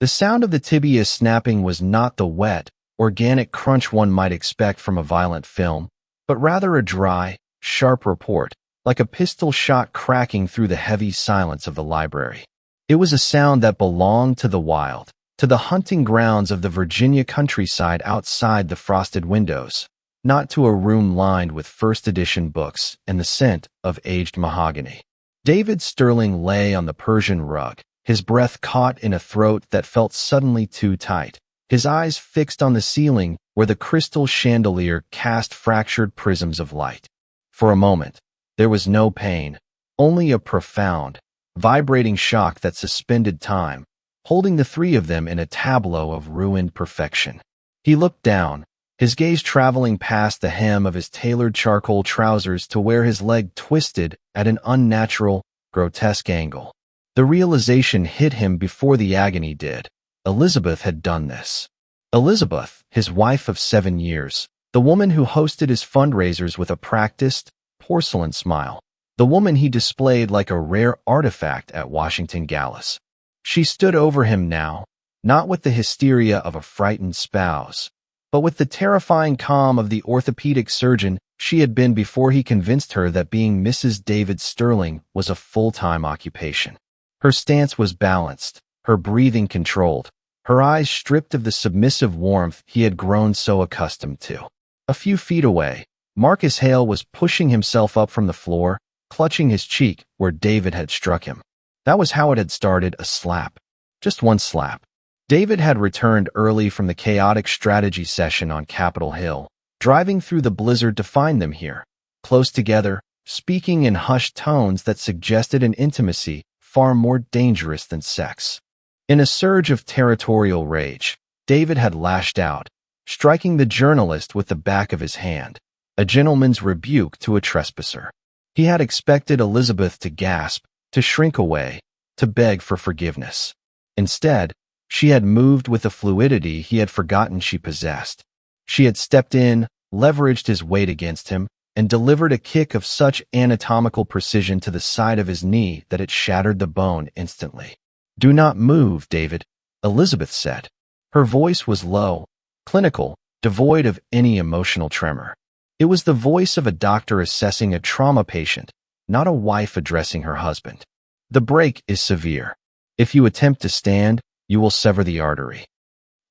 The sound of the tibia snapping was not the wet, organic crunch one might expect from a violent film, but rather a dry, sharp report, like a pistol shot cracking through the heavy silence of the library. It was a sound that belonged to the wild, to the hunting grounds of the Virginia countryside outside the frosted windows, not to a room lined with first edition books and the scent of aged mahogany. David Sterling lay on the Persian rug, his breath caught in a throat that felt suddenly too tight, his eyes fixed on the ceiling where the crystal chandelier cast fractured prisms of light. For a moment, there was no pain, only a profound, vibrating shock that suspended time, holding the three of them in a tableau of ruined perfection. He looked down, his gaze traveling past the hem of his tailored charcoal trousers to where his leg twisted at an unnatural, grotesque angle. The realization hit him before the agony did. Elizabeth had done this. Elizabeth, his wife of 7 years, the woman who hosted his fundraisers with a practiced, porcelain smile, the woman he displayed like a rare artifact at Washington Galas. She stood over him now, not with the hysteria of a frightened spouse, but with the terrifying calm of the orthopedic surgeon she had been before he convinced her that being Mrs. David Sterling was a full-time occupation. Her stance was balanced, her breathing controlled, her eyes stripped of the submissive warmth he had grown so accustomed to. A few feet away, Marcus Hale was pushing himself up from the floor, clutching his cheek where David had struck him. That was how it had started, a slap. Just one slap. David had returned early from the chaotic strategy session on Capitol Hill, driving through the blizzard to find them here, close together, speaking in hushed tones that suggested an intimacy far more dangerous than sex. In a surge of territorial rage, David had lashed out, striking the journalist with the back of his hand, a gentleman's rebuke to a trespasser. He had expected Elizabeth to gasp, to shrink away, to beg for forgiveness. Instead, she had moved with a fluidity he had forgotten she possessed. She had stepped in, leveraged his weight against him, and delivered a kick of such anatomical precision to the side of his knee that it shattered the bone instantly. "Do not move, David," Elizabeth said. Her voice was low, clinical, devoid of any emotional tremor. It was the voice of a doctor assessing a trauma patient, not a wife addressing her husband. "The break is severe. If you attempt to stand, you will sever the artery."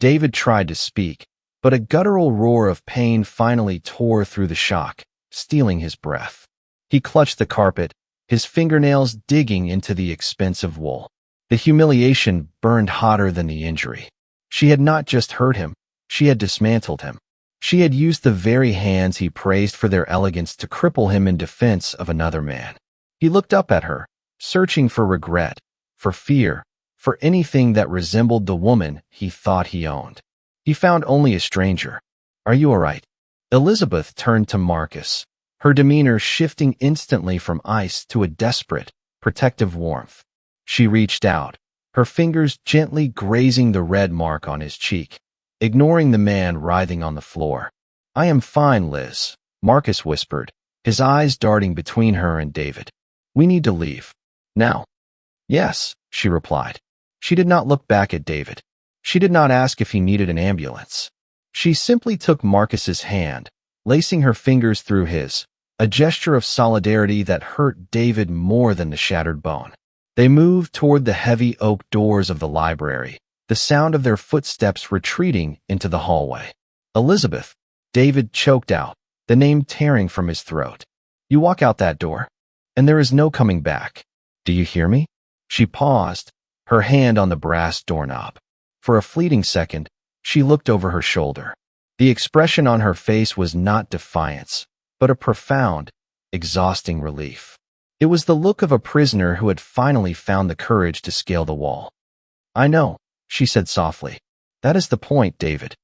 David tried to speak, but a guttural roar of pain finally tore through the shock, stealing his breath. He clutched the carpet, his fingernails digging into the expensive wool. The humiliation burned hotter than the injury. She had not just hurt him, she had dismantled him. She had used the very hands he praised for their elegance to cripple him in defense of another man. He looked up at her, searching for regret, for fear, for anything that resembled the woman he thought he owned. He found only a stranger. "Are you all right?" Elizabeth turned to Marcus, her demeanor shifting instantly from ice to a desperate, protective warmth. She reached out, her fingers gently grazing the red mark on his cheek, ignoring the man writhing on the floor. "I am fine, Liz," Marcus whispered, his eyes darting between her and David. "We need to leave. Now." "Yes," she replied. She did not look back at David. She did not ask if he needed an ambulance. She simply took Marcus's hand, lacing her fingers through his, a gesture of solidarity that hurt David more than the shattered bone. They moved toward the heavy oak doors of the library, the sound of their footsteps retreating into the hallway. "Elizabeth," David choked out, the name tearing from his throat. "You walk out that door, and there is no coming back. Do you hear me?" She paused, her hand on the brass doorknob. For a fleeting second, she looked over her shoulder. The expression on her face was not defiance, but a profound, exhausting relief. It was the look of a prisoner who had finally found the courage to scale the wall. "I know," she said softly. "That is the point, David."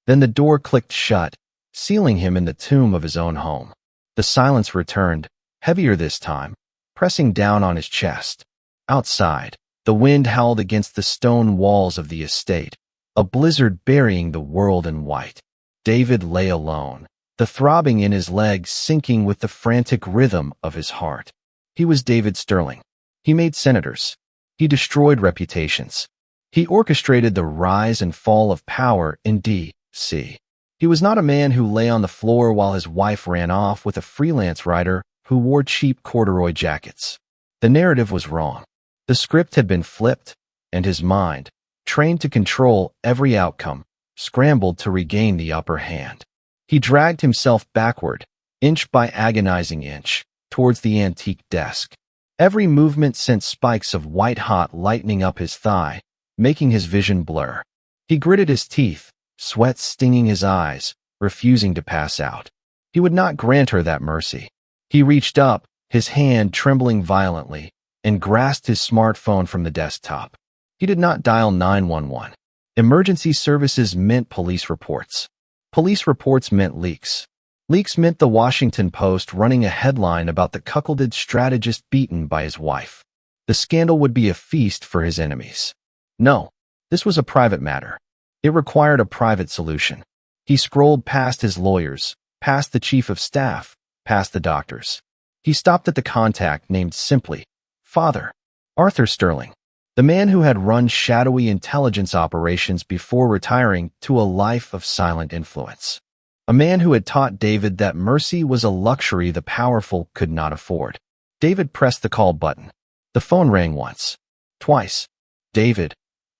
Then the door clicked shut, sealing him in the tomb of his own home. The silence returned, heavier this time, pressing down on his chest. Outside, the wind howled against the stone walls of the estate, a blizzard burying the world in white. David lay alone, the throbbing in his legs syncing with the frantic rhythm of his heart. He was David Sterling. He made senators. He destroyed reputations. He orchestrated the rise and fall of power in D.C. He was not a man who lay on the floor while his wife ran off with a freelance writer who wore cheap corduroy jackets. The narrative was wrong. The script had been flipped, and his mind, trained to control every outcome, scrambled to regain the upper hand. He dragged himself backward, inch by agonizing inch, towards the antique desk. Every movement sent spikes of white-hot lightning up his thigh, making his vision blur. He gritted his teeth, sweat stinging his eyes, refusing to pass out. He would not grant her that mercy. He reached up, his hand trembling violently, and grasped his smartphone from the desktop. He did not dial 911. Emergency services meant police reports. Police reports meant leaks. Leaks meant the Washington Post running a headline about the cuckolded strategist beaten by his wife. The scandal would be a feast for his enemies. No, this was a private matter. It required a private solution. He scrolled past his lawyers, past the chief of staff, past the doctors. He stopped at the contact named simply Father Arthur Sterling, the man who had run shadowy intelligence operations before retiring to a life of silent influence. A man who had taught David that mercy was a luxury the powerful could not afford. David pressed the call button. The phone rang once, twice. David.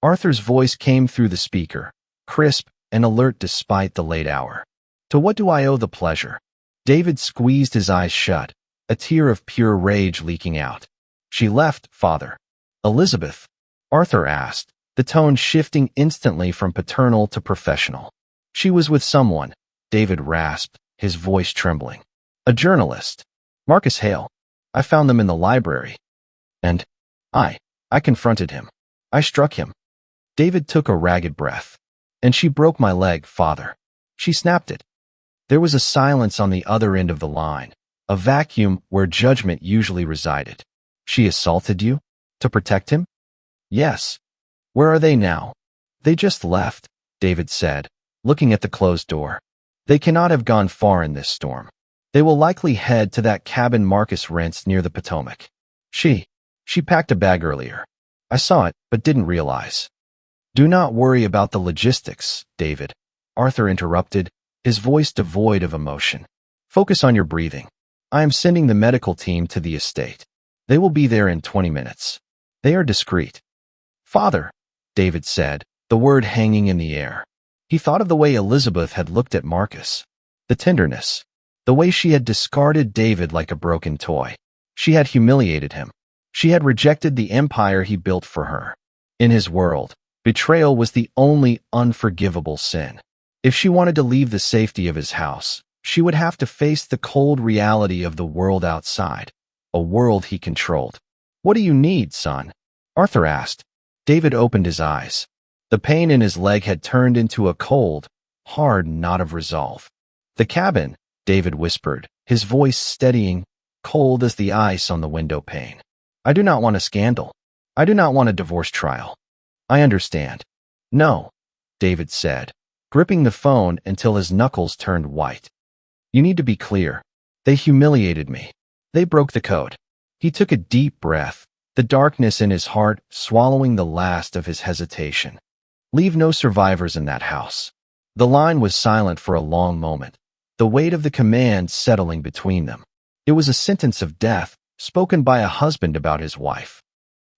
Arthur's voice came through the speaker, crisp and alert despite the late hour. To what do I owe the pleasure? David squeezed his eyes shut, a tear of pure rage leaking out. She left, Father. Elizabeth? Arthur asked, the tone shifting instantly from paternal to professional. She was with someone, David rasped, his voice trembling. A journalist. Marcus Hale. I found them in the library. And I confronted him. I struck him. David took a ragged breath. And she broke my leg, Father. She snapped it. There was a silence on the other end of the line, a vacuum where judgment usually resided. She assaulted you? To protect him? Yes. Where are they now? They just left, David said, looking at the closed door. They cannot have gone far in this storm. They will likely head to that cabin Marcus rents near the Potomac. She packed a bag earlier. I saw it, but didn't realize. Do not worry about the logistics, David, Arthur interrupted, his voice devoid of emotion. Focus on your breathing. I am sending the medical team to the estate. They will be there in 20 minutes. They are discreet. Father, David said, the word hanging in the air. He thought of the way Elizabeth had looked at Marcus. The tenderness. The way she had discarded David like a broken toy. She had humiliated him. She had rejected the empire he built for her. In his world, betrayal was the only unforgivable sin. If she wanted to leave the safety of his house, she would have to face the cold reality of the world outside, a world he controlled. What do you need, son? Arthur asked. David opened his eyes. The pain in his leg had turned into a cold, hard knot of resolve. The cabin, David whispered, his voice steadying, cold as the ice on the window pane. I do not want a scandal. I do not want a divorce trial. I understand. No, David said, gripping the phone until his knuckles turned white. You need to be clear. They humiliated me. They broke the code. He took a deep breath, the darkness in his heart swallowing the last of his hesitation. Leave no survivors in that house. The line was silent for a long moment, the weight of the command settling between them. It was a sentence of death, spoken by a husband about his wife.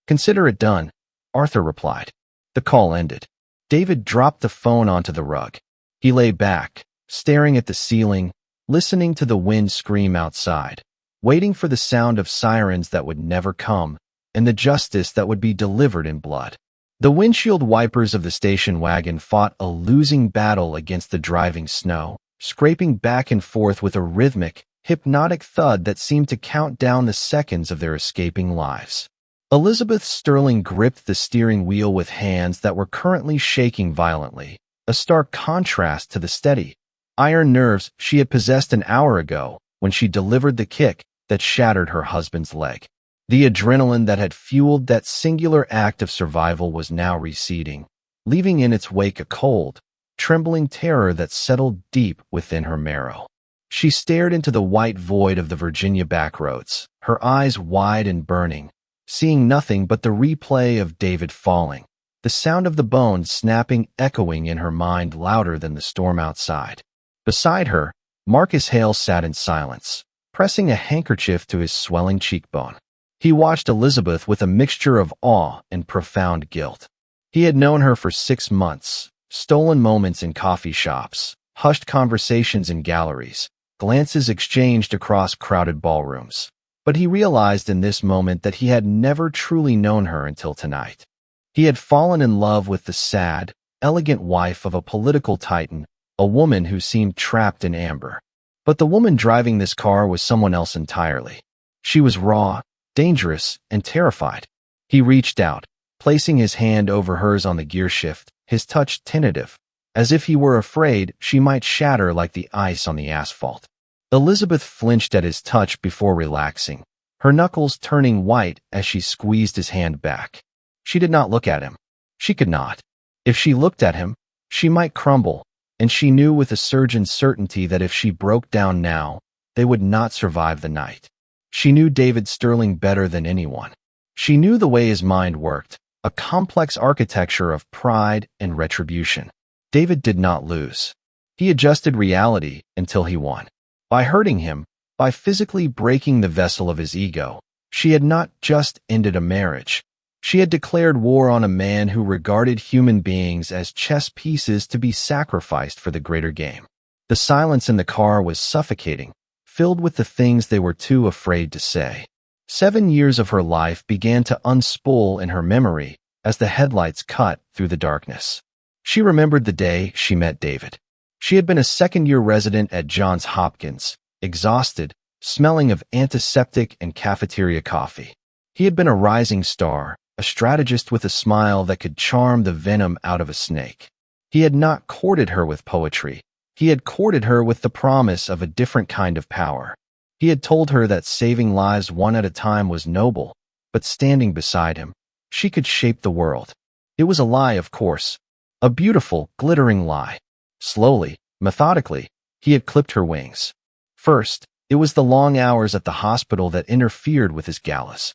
Consider it done, Arthur replied. The call ended. David dropped the phone onto the rug. He lay back, staring at the ceiling, listening to the wind scream outside, waiting for the sound of sirens that would never come, and the justice that would be delivered in blood. The windshield wipers of the station wagon fought a losing battle against the driving snow, scraping back and forth with a rhythmic, hypnotic thud that seemed to count down the seconds of their escaping lives. Elizabeth Sterling gripped the steering wheel with hands that were currently shaking violently, a stark contrast to the steady, iron nerves she had possessed an hour ago when she delivered the kick that shattered her husband's leg. The adrenaline that had fueled that singular act of survival was now receding, leaving in its wake a cold, trembling terror that settled deep within her marrow. She stared into the white void of the Virginia backroads, her eyes wide and burning, seeing nothing but the replay of David falling, the sound of the bones snapping echoing in her mind louder than the storm outside. Beside her, Marcus Hale sat in silence, pressing a handkerchief to his swelling cheekbone. He watched Elizabeth with a mixture of awe and profound guilt. He had known her for 6 months, stolen moments in coffee shops, hushed conversations in galleries, glances exchanged across crowded ballrooms. But he realized in this moment that he had never truly known her until tonight. He had fallen in love with the sad, elegant wife of a political titan, a woman who seemed trapped in amber. But the woman driving this car was someone else entirely. She was raw, dangerous, and terrified. He reached out, placing his hand over hers on the gearshift, his touch tentative, as if he were afraid she might shatter like the ice on the asphalt. Elizabeth flinched at his touch before relaxing, her knuckles turning white as she squeezed his hand back. She did not look at him. She could not. If she looked at him, she might crumble, and she knew with a surgeon's certainty that if she broke down now, they would not survive the night. She knew David Sterling better than anyone. She knew the way his mind worked, a complex architecture of pride and retribution. David did not lose. He adjusted reality until he won. By hurting him, by physically breaking the vessel of his ego, she had not just ended a marriage. She had declared war on a man who regarded human beings as chess pieces to be sacrificed for the greater game. The silence in the car was suffocating, filled with the things they were too afraid to say. 7 years of her life began to unspool in her memory as the headlights cut through the darkness. She remembered the day she met David. She had been a second-year resident at Johns Hopkins, exhausted, smelling of antiseptic and cafeteria coffee. He had been a rising star, a strategist with a smile that could charm the venom out of a snake. He had not courted her with poetry. He had courted her with the promise of a different kind of power. He had told her that saving lives one at a time was noble, but standing beside him, she could shape the world. It was a lie, of course. A beautiful, glittering lie. Slowly, methodically, he had clipped her wings. First, it was the long hours at the hospital that interfered with his galas.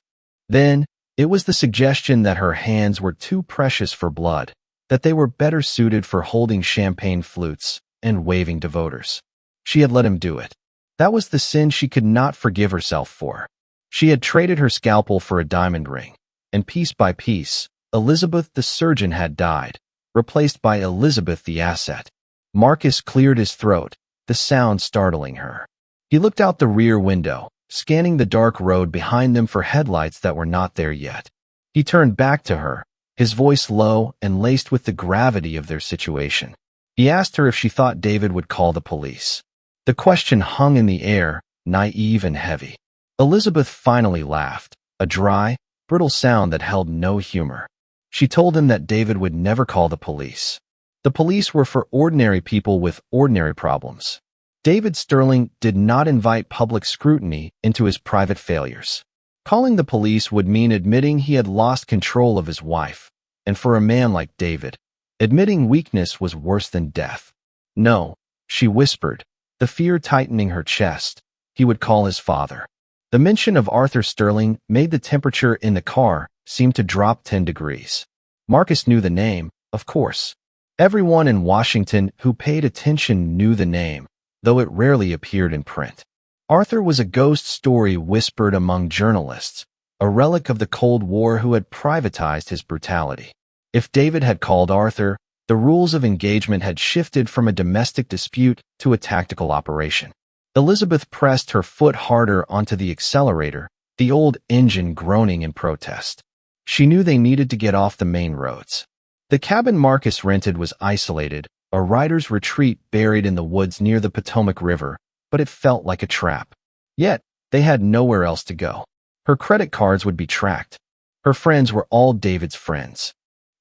Then, it was the suggestion that her hands were too precious for blood, that they were better suited for holding champagne flutes and waving to voters. She had let him do it. That was the sin she could not forgive herself for. She had traded her scalpel for a diamond ring, and piece by piece, Elizabeth the surgeon had died, replaced by Elizabeth the asset. Marcus cleared his throat, the sound startling her. He looked out the rear window, scanning the dark road behind them for headlights that were not there yet. He turned back to her, his voice low and laced with the gravity of their situation. He asked her if she thought David would call the police. The question hung in the air, naive and heavy. Elizabeth finally laughed, a dry, brittle sound that held no humor. She told him that David would never call the police. The police were for ordinary people with ordinary problems. David Sterling did not invite public scrutiny into his private failures. Calling the police would mean admitting he had lost control of his wife, and for a man like David, admitting weakness was worse than death. No, she whispered, the fear tightening her chest. He would call his father. The mention of Arthur Sterling made the temperature in the car seem to drop 10 degrees. Marcus knew the name, of course. Everyone in Washington who paid attention knew the name, though it rarely appeared in print. Arthur was a ghost story whispered among journalists, a relic of the Cold War who had privatized his brutality. If David had called Arthur, the rules of engagement had shifted from a domestic dispute to a tactical operation. Elizabeth pressed her foot harder onto the accelerator, the old engine groaning in protest. She knew they needed to get off the main roads. The cabin Marcus rented was isolated, a rider's retreat buried in the woods near the Potomac River, but it felt like a trap. Yet, they had nowhere else to go. Her credit cards would be tracked. Her friends were all David's friends.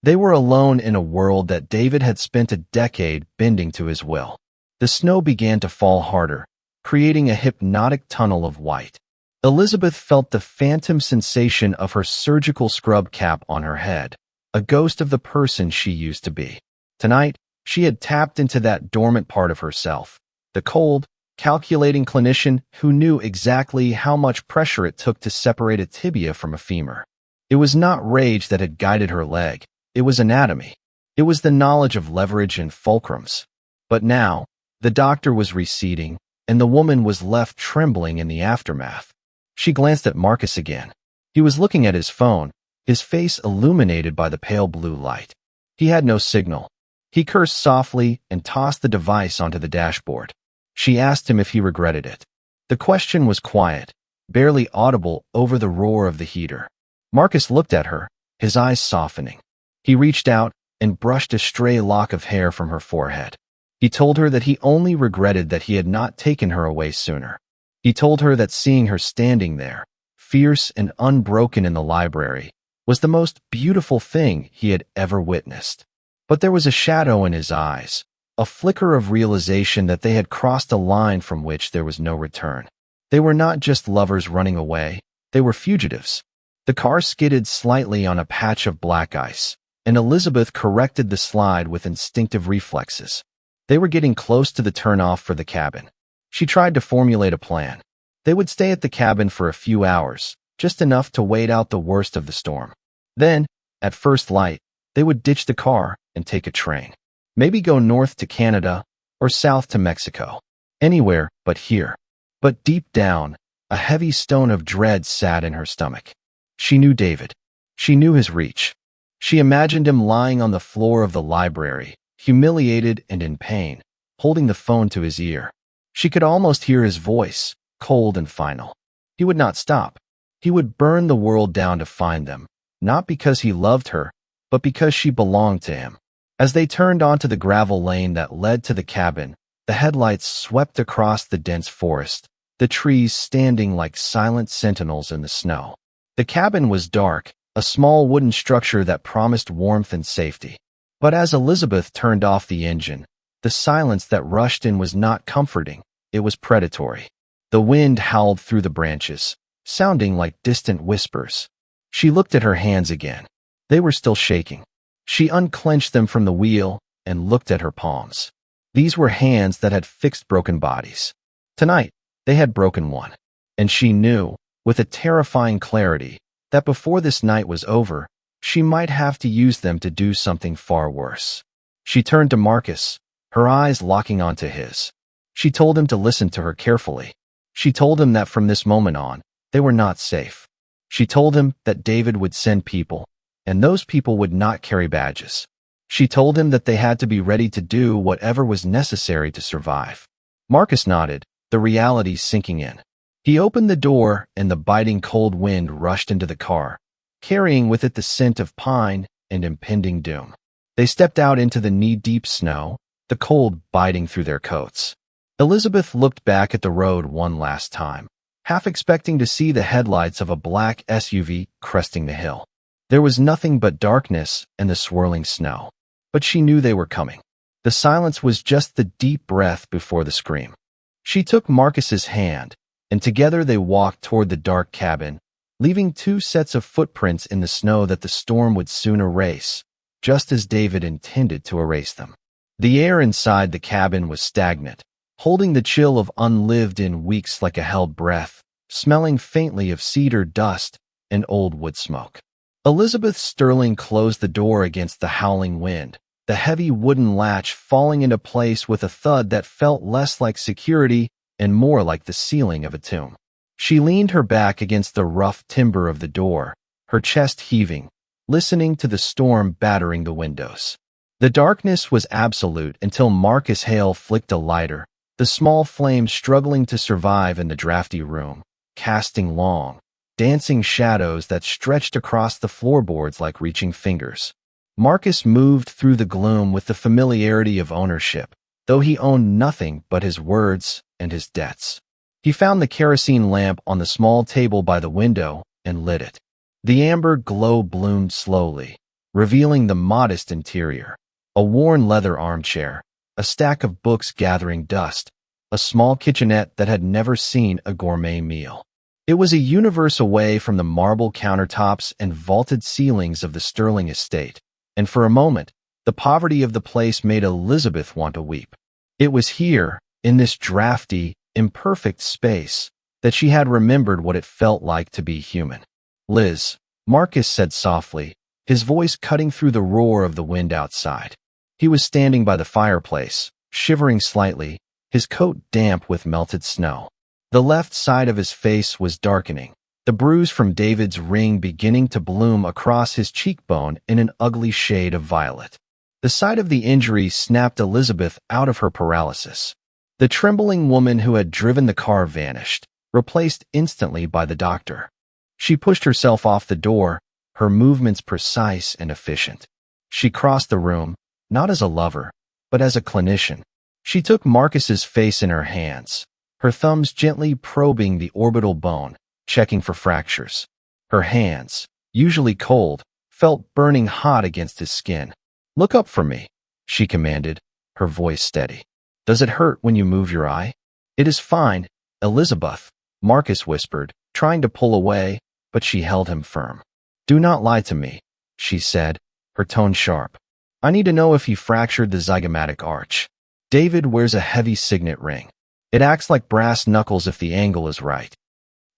They were alone in a world that David had spent a decade bending to his will. The snow began to fall harder, creating a hypnotic tunnel of white. Elizabeth felt the phantom sensation of her surgical scrub cap on her head, a ghost of the person she used to be. Tonight, she had tapped into that dormant part of herself, the cold, calculating clinician who knew exactly how much pressure it took to separate a tibia from a femur. It was not rage that had guided her leg. It was anatomy. It was the knowledge of leverage and fulcrums. But now, the doctor was receding, and the woman was left trembling in the aftermath. She glanced at Marcus again. He was looking at his phone, his face illuminated by the pale blue light. He had no signal. He cursed softly and tossed the device onto the dashboard. She asked him if he regretted it. The question was quiet, barely audible over the roar of the heater. Marcus looked at her, his eyes softening. He reached out and brushed a stray lock of hair from her forehead. He told her that he only regretted that he had not taken her away sooner. He told her that seeing her standing there, fierce and unbroken in the library, was the most beautiful thing he had ever witnessed. But there was a shadow in his eyes, a flicker of realization that they had crossed a line from which there was no return. They were not just lovers running away, they were fugitives. The car skidded slightly on a patch of black ice, and Elizabeth corrected the slide with instinctive reflexes. They were getting close to the turnoff for the cabin. She tried to formulate a plan. They would stay at the cabin for a few hours, just enough to wait out the worst of the storm. Then, at first light, they would ditch the car and take a train. Maybe go north to Canada or south to Mexico. Anywhere but here. But deep down, a heavy stone of dread sat in her stomach. She knew David. She knew his reach. She imagined him lying on the floor of the library, humiliated and in pain, holding the phone to his ear. She could almost hear his voice, cold and final. He would not stop. He would burn the world down to find them, not because he loved her, but because she belonged to him. As they turned onto the gravel lane that led to the cabin, the headlights swept across the dense forest, the trees standing like silent sentinels in the snow. The cabin was dark, a small wooden structure that promised warmth and safety. But as Elizabeth turned off the engine, the silence that rushed in was not comforting, it was predatory. The wind howled through the branches, sounding like distant whispers. She looked at her hands again. They were still shaking. She unclenched them from the wheel and looked at her palms. These were hands that had fixed broken bodies. Tonight, they had broken one. And she knew, with a terrifying clarity, that before this night was over, she might have to use them to do something far worse. She turned to Marcus, her eyes locking onto his. She told him to listen to her carefully. She told him that from this moment on, they were not safe. She told him that David would send people, and those people would not carry badges. She told him that they had to be ready to do whatever was necessary to survive. Marcus nodded, the reality sinking in. He opened the door, and the biting cold wind rushed into the car, carrying with it the scent of pine and impending doom. They stepped out into the knee-deep snow, the cold biting through their coats. Elizabeth looked back at the road one last time, half expecting to see the headlights of a black SUV cresting the hill. There was nothing but darkness and the swirling snow, but she knew they were coming. The silence was just the deep breath before the scream. She took Marcus's hand, and together they walked toward the dark cabin, leaving two sets of footprints in the snow that the storm would soon erase, just as David intended to erase them. The air inside the cabin was stagnant, holding the chill of unlived-in weeks like a held breath, smelling faintly of cedar dust and old wood smoke. Elizabeth Sterling closed the door against the howling wind, the heavy wooden latch falling into place with a thud that felt less like security and more like the ceiling of a tomb. She leaned her back against the rough timber of the door, her chest heaving, listening to the storm battering the windows. The darkness was absolute until Marcus Hale flicked a lighter, the small flame struggling to survive in the drafty room, casting long, dancing shadows that stretched across the floorboards like reaching fingers. Marcus moved through the gloom with the familiarity of ownership, though he owned nothing but his words and his debts. He found the kerosene lamp on the small table by the window and lit it. The amber glow bloomed slowly, revealing the modest interior. A worn leather armchair, a stack of books gathering dust, a small kitchenette that had never seen a gourmet meal. It was a universe away from the marble countertops and vaulted ceilings of the Sterling estate, and for a moment, the poverty of the place made Elizabeth want to weep. It was here, in this drafty, imperfect space, that she had remembered what it felt like to be human. "Liz," Marcus said softly, his voice cutting through the roar of the wind outside. He was standing by the fireplace, shivering slightly, his coat damp with melted snow. The left side of his face was darkening, the bruise from David's ring beginning to bloom across his cheekbone in an ugly shade of violet. The sight of the injury snapped Elizabeth out of her paralysis. The trembling woman who had driven the car vanished, replaced instantly by the doctor. She pushed herself off the door, her movements precise and efficient. She crossed the room, not as a lover, but as a clinician. She took Marcus's face in her hands, her thumbs gently probing the orbital bone, checking for fractures. Her hands, usually cold, felt burning hot against his skin. "Look up for me," she commanded, her voice steady. "Does it hurt when you move your eye?" "It is fine, Elizabeth," Marcus whispered, trying to pull away, but she held him firm. "Do not lie to me," she said, her tone sharp. "I need to know if he fractured the zygomatic arch. David wears a heavy signet ring. It acts like brass knuckles if the angle is right."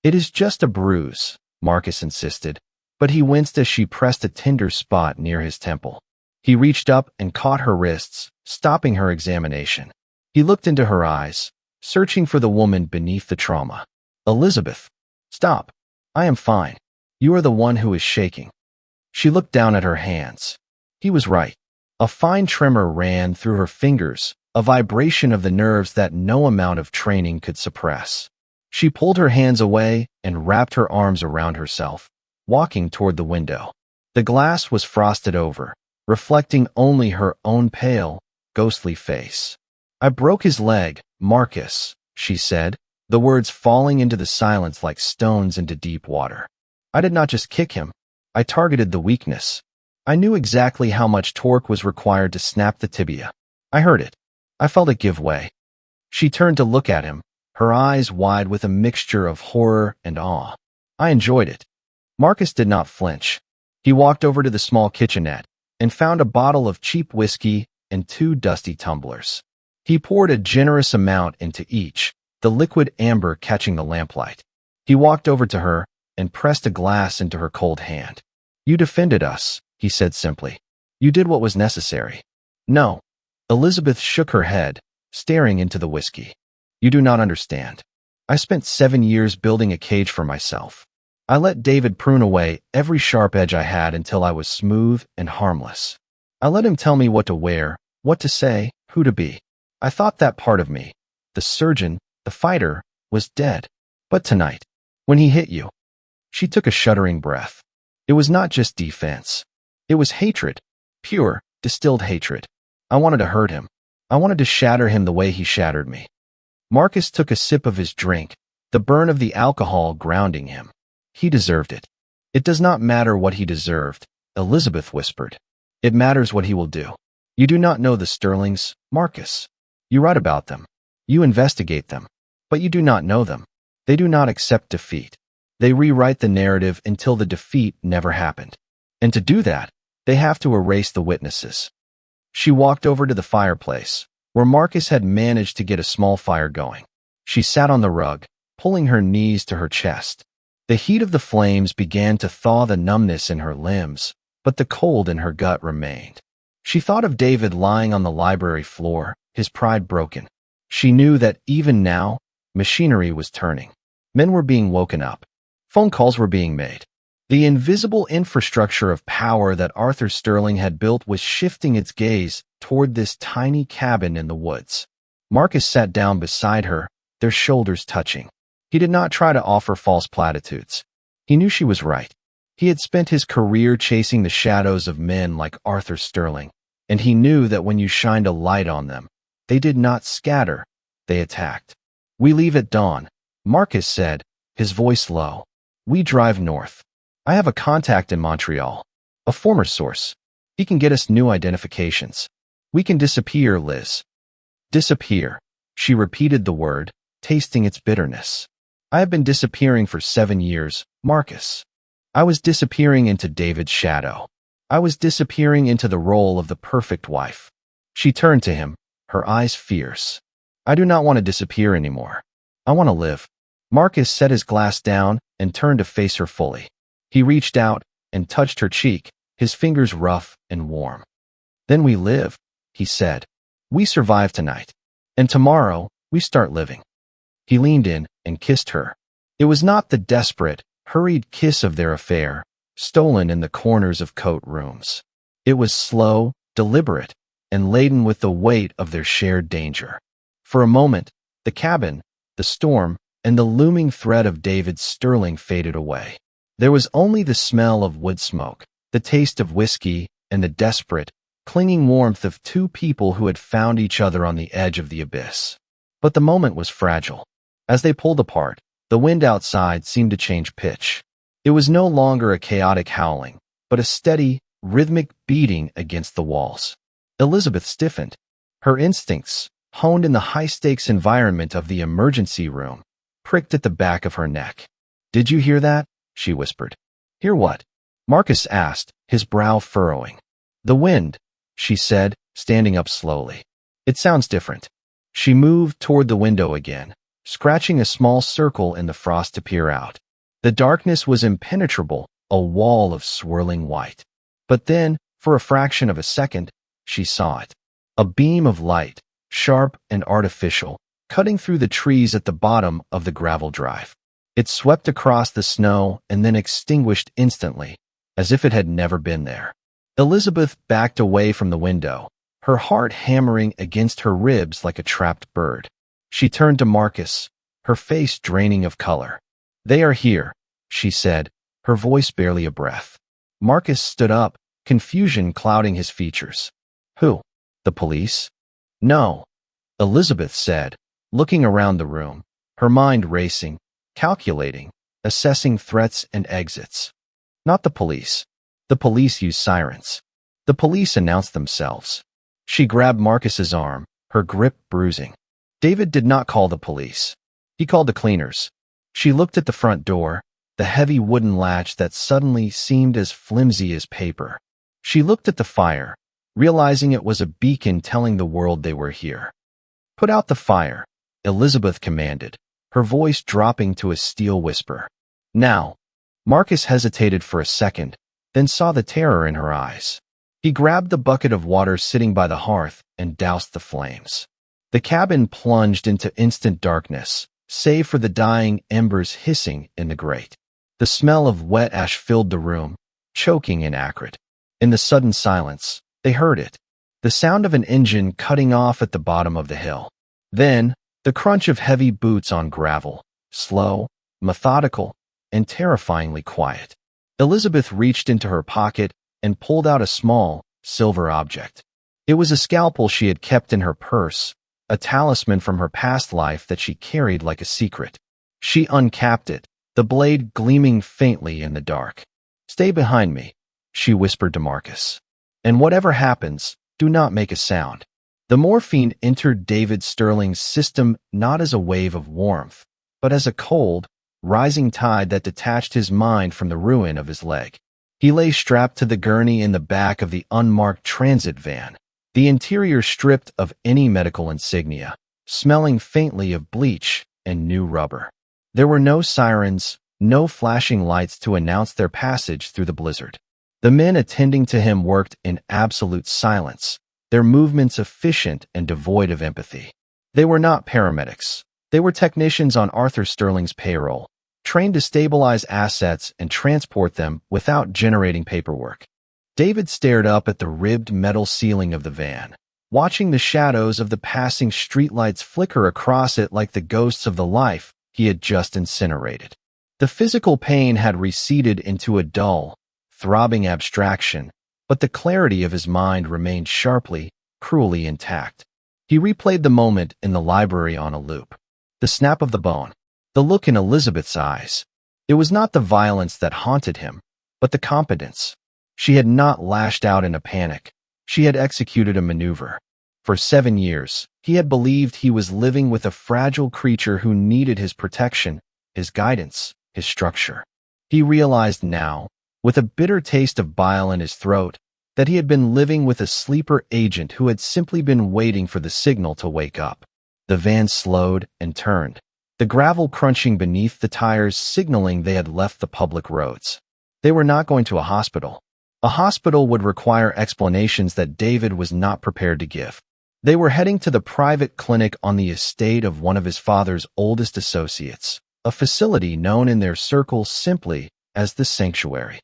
"It is just a bruise," Marcus insisted, but he winced as she pressed a tender spot near his temple. He reached up and caught her wrists, stopping her examination. He looked into her eyes, searching for the woman beneath the trauma. "Elizabeth, stop. I am fine. You are the one who is shaking." She looked down at her hands. He was right. A fine tremor ran through her fingers, a vibration of the nerves that no amount of training could suppress. She pulled her hands away and wrapped her arms around herself, walking toward the window. The glass was frosted over, reflecting only her own pale, ghostly face. "I broke his leg, Marcus," she said, the words falling into the silence like stones into deep water. "I did not just kick him. I targeted the weakness. I knew exactly how much torque was required to snap the tibia. I heard it. I felt it give way." She turned to look at him, her eyes wide with a mixture of horror and awe. "I enjoyed it." Marcus did not flinch. He walked over to the small kitchenette and found a bottle of cheap whiskey and 2 dusty tumblers. He poured a generous amount into each, the liquid amber catching the lamplight. He walked over to her and pressed a glass into her cold hand. "You defended us," he said simply. "You did what was necessary." "No." Elizabeth shook her head, staring into the whiskey. "You do not understand. I spent 7 years building a cage for myself. I let David prune away every sharp edge I had until I was smooth and harmless. I let him tell me what to wear, what to say, who to be. I thought that part of me, the surgeon, the fighter, was dead. But tonight, when he hit you..." She took a shuddering breath. It was not just defense. It was hatred, pure, distilled hatred. I wanted to hurt him. I wanted to shatter him the way he shattered me. Marcus took a sip of his drink, the burn of the alcohol grounding him. He deserved it. "It does not matter what he deserved," Elizabeth whispered. "It matters what he will do. You do not know the Sterlings, Marcus. You write about them. You investigate them. But you do not know them. They do not accept defeat. They rewrite the narrative until the defeat never happened. And to do that, they have to erase the witnesses." She walked over to the fireplace, where Marcus had managed to get a small fire going. She sat on the rug, pulling her knees to her chest. The heat of the flames began to thaw the numbness in her limbs, but the cold in her gut remained. She thought of David lying on the library floor, his pride broken. She knew that even now, machinery was turning. Men were being woken up. Phone calls were being made. The invisible infrastructure of power that Arthur Sterling had built was shifting its gaze toward this tiny cabin in the woods. Marcus sat down beside her, their shoulders touching. He did not try to offer false platitudes. He knew she was right. He had spent his career chasing the shadows of men like Arthur Sterling, and he knew that when you shined a light on them, they did not scatter, they attacked. "We leave at dawn," Marcus said, his voice low. "We drive north. I have a contact in Montreal, a former source. He can get us new identifications. We can disappear, Liz." "Disappear," she repeated the word, tasting its bitterness. "I have been disappearing for 7 years, Marcus. I was disappearing into David's shadow. I was disappearing into the role of the perfect wife." She turned to him, her eyes fierce. "I do not want to disappear anymore. I want to live." Marcus set his glass down and turned to face her fully. He reached out and touched her cheek, his fingers rough and warm. "Then we live," he said. "We survive tonight. And tomorrow, we start living." He leaned in and kissed her. It was not the desperate, hurried kiss of their affair, stolen in the corners of coat rooms. It was slow, deliberate, and laden with the weight of their shared danger. For a moment, the cabin, the storm, and the looming threat of David's Sterling faded away. There was only the smell of wood smoke, the taste of whiskey, and the desperate, clinging warmth of two people who had found each other on the edge of the abyss. But the moment was fragile. As they pulled apart, the wind outside seemed to change pitch. It was no longer a chaotic howling, but a steady, rhythmic beating against the walls. Elizabeth stiffened. Her instincts, honed in the high-stakes environment of the emergency room, pricked at the back of her neck. "Did you hear that?" she whispered. "Hear what?" Marcus asked, his brow furrowing. "The wind," she said, standing up slowly. "It sounds different." She moved toward the window again, scratching a small circle in the frost to peer out. The darkness was impenetrable, a wall of swirling white. But then, for a fraction of a second, she saw it. A beam of light, sharp and artificial, cutting through the trees at the bottom of the gravel drive. It swept across the snow and then extinguished instantly, as if it had never been there. Elizabeth backed away from the window, her heart hammering against her ribs like a trapped bird. She turned to Marcus, her face draining of color. "They are here," she said, her voice barely a breath. Marcus stood up, confusion clouding his features. "Who? The police?" "No," Elizabeth said, looking around the room, her mind racing, calculating, assessing threats and exits. "Not the police. The police use sirens. The police announce themselves." She grabbed Marcus's arm, her grip bruising. "David did not call the police. He called the cleaners." She looked at the front door, the heavy wooden latch that suddenly seemed as flimsy as paper. She looked at the fire, realizing it was a beacon telling the world they were here. "Put out the fire," Elizabeth commanded, her voice dropping to a steel whisper. "Now." Marcus hesitated for a second, then saw the terror in her eyes. He grabbed the bucket of water sitting by the hearth and doused the flames. The cabin plunged into instant darkness, save for the dying embers hissing in the grate. The smell of wet ash filled the room, choking and acrid. In the sudden silence, they heard it, the sound of an engine cutting off at the bottom of the hill. Then, the crunch of heavy boots on gravel, slow, methodical, and terrifyingly quiet. Elizabeth reached into her pocket and pulled out a small, silver object. It was a scalpel she had kept in her purse, a talisman from her past life that she carried like a secret. She uncapped it, the blade gleaming faintly in the dark. "Stay behind me," she whispered to Marcus. "And whatever happens, do not make a sound." The morphine entered David Sterling's system not as a wave of warmth, but as a cold, rising tide that detached his mind from the ruin of his leg. He lay strapped to the gurney in the back of the unmarked transit van, the interior stripped of any medical insignia, smelling faintly of bleach and new rubber. There were no sirens, no flashing lights to announce their passage through the blizzard. The men attending to him worked in absolute silence, their movements efficient and devoid of empathy. They were not paramedics. They were technicians on Arthur Sterling's payroll, trained to stabilize assets and transport them without generating paperwork. David stared up at the ribbed metal ceiling of the van, watching the shadows of the passing streetlights flicker across it like the ghosts of the life he had just incinerated. The physical pain had receded into a dull, throbbing abstraction, but the clarity of his mind remained sharply, cruelly intact. He replayed the moment in the library on a loop. The snap of the bone, the look in Elizabeth's eyes. It was not the violence that haunted him, but the competence. She had not lashed out in a panic. She had executed a maneuver. For 7 years, he had believed he was living with a fragile creature who needed his protection, his guidance, his structure. He realized now, with a bitter taste of bile in his throat, that he had been living with a sleeper agent who had simply been waiting for the signal to wake up. The van slowed and turned, the gravel crunching beneath the tires signaling they had left the public roads. They were not going to a hospital. A hospital would require explanations that David was not prepared to give. They were heading to the private clinic on the estate of one of his father's oldest associates, a facility known in their circles simply as the Sanctuary.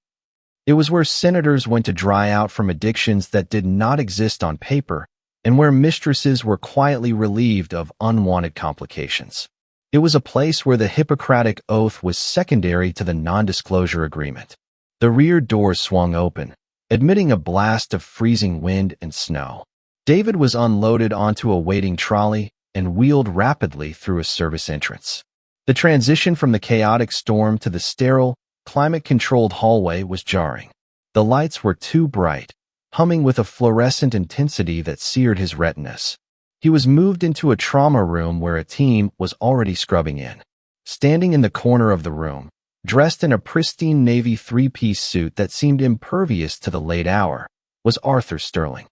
It was where senators went to dry out from addictions that did not exist on paper and where mistresses were quietly relieved of unwanted complications. It was a place where the Hippocratic Oath was secondary to the non-disclosure agreement. The rear doors swung open, admitting a blast of freezing wind and snow. David was unloaded onto a waiting trolley and wheeled rapidly through a service entrance. The transition from the chaotic storm to the sterile, climate-controlled hallway was jarring. The lights were too bright, humming with a fluorescent intensity that seared his retinas. He was moved into a trauma room where a team was already scrubbing in. Standing in the corner of the room, dressed in a pristine navy three-piece suit that seemed impervious to the late hour, was Arthur Sterling.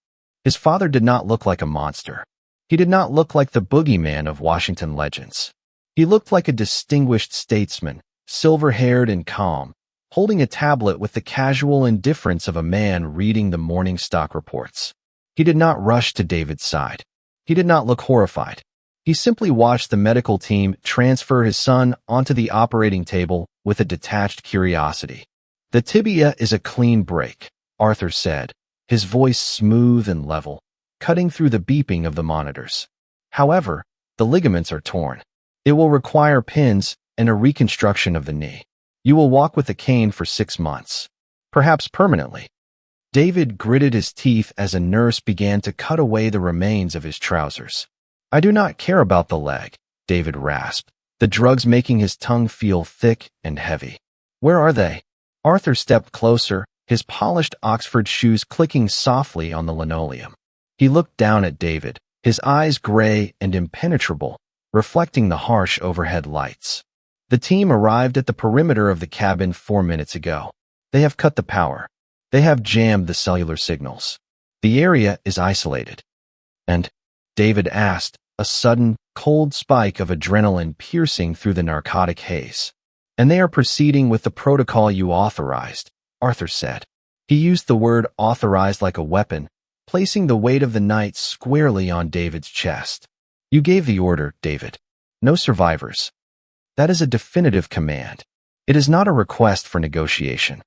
His father did not look like a monster. He did not look like the boogeyman of Washington legends. He looked like a distinguished statesman, silver-haired and calm, holding a tablet with the casual indifference of a man reading the morning stock reports. He did not rush to David's side. He did not look horrified. He simply watched the medical team transfer his son onto the operating table with a detached curiosity. "The tibia is a clean break," Arthur said, his voice smooth and level, cutting through the beeping of the monitors. "However, the ligaments are torn. It will require pins and a reconstruction of the knee. You will walk with a cane for 6 months, perhaps permanently." David gritted his teeth as a nurse began to cut away the remains of his trousers. "I do not care about the leg," David rasped, the drugs making his tongue feel thick and heavy. "Where are they?" Arthur stepped closer, his polished Oxford shoes clicking softly on the linoleum. He looked down at David, his eyes gray and impenetrable, reflecting the harsh overhead lights. "The team arrived at the perimeter of the cabin 4 minutes ago. They have cut the power. They have jammed the cellular signals. The area is isolated." "And?" David asked, a sudden, cold spike of adrenaline piercing through the narcotic haze. "And they are proceeding with the protocol you authorized," Arthur said. He used the word authorized like a weapon, placing the weight of the night squarely on David's chest. "You gave the order, David. No survivors. That is a definitive command. It is not a request for negotiation."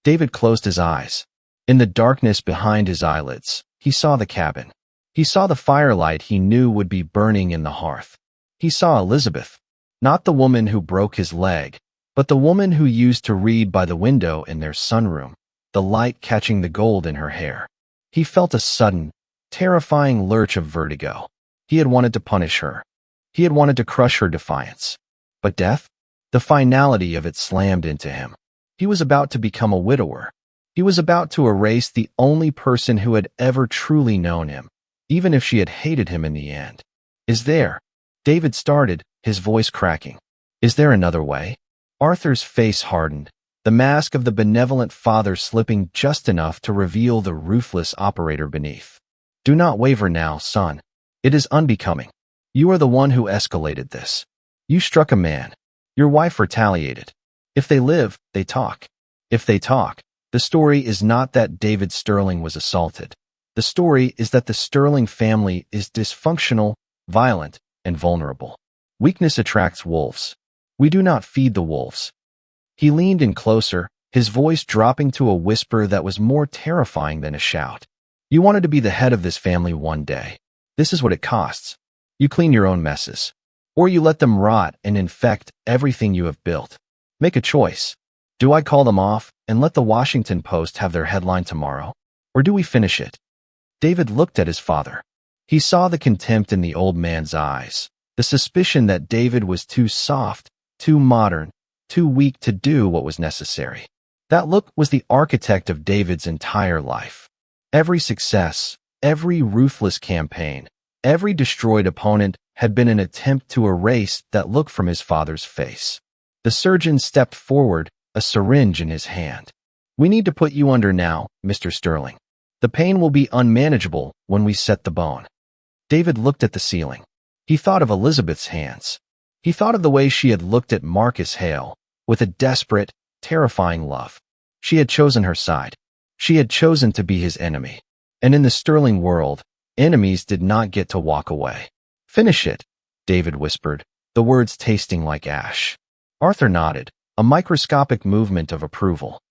David closed his eyes. In the darkness behind his eyelids, he saw the cabin. He saw the firelight he knew would be burning in the hearth. He saw Elizabeth, not the woman who broke his leg, but the woman who used to read by the window in their sunroom, the light catching the gold in her hair. He felt a sudden, terrifying lurch of vertigo. He had wanted to punish her. He had wanted to crush her defiance. But death? The finality of it slammed into him. He was about to become a widower. He was about to erase the only person who had ever truly known him, even if she had hated him in the end. "Is there?" David started, his voice cracking. "Is there another way?" Arthur's face hardened, the mask of the benevolent father slipping just enough to reveal the ruthless operator beneath. "Do not waver now, son. It is unbecoming. You are the one who escalated this. You struck a man. Your wife retaliated. If they live, they talk. If they talk, the story is not that David Sterling was assaulted. The story is that the Sterling family is dysfunctional, violent, and vulnerable. Weakness attracts wolves. We do not feed the wolves." He leaned in closer, his voice dropping to a whisper that was more terrifying than a shout. "You wanted to be the head of this family one day. This is what it costs. You clean your own messes. Or you let them rot and infect everything you have built. Make a choice. Do I call them off and let the Washington Post have their headline tomorrow? Or do we finish it?" David looked at his father. He saw the contempt in the old man's eyes, the suspicion that David was too soft, too modern, too weak to do what was necessary. That look was the architect of David's entire life. Every success, every ruthless campaign, every destroyed opponent had been an attempt to erase that look from his father's face. The surgeon stepped forward, a syringe in his hand. "We need to put you under now, Mr. Sterling. The pain will be unmanageable when we set the bone." David looked at the ceiling. He thought of Elizabeth's hands. He thought of the way she had looked at Marcus Hale, with a desperate, terrifying love. She had chosen her side. She had chosen to be his enemy. And in the Sterling world, enemies did not get to walk away. "Finish it," David whispered, the words tasting like ash. Arthur nodded, a microscopic movement of approval.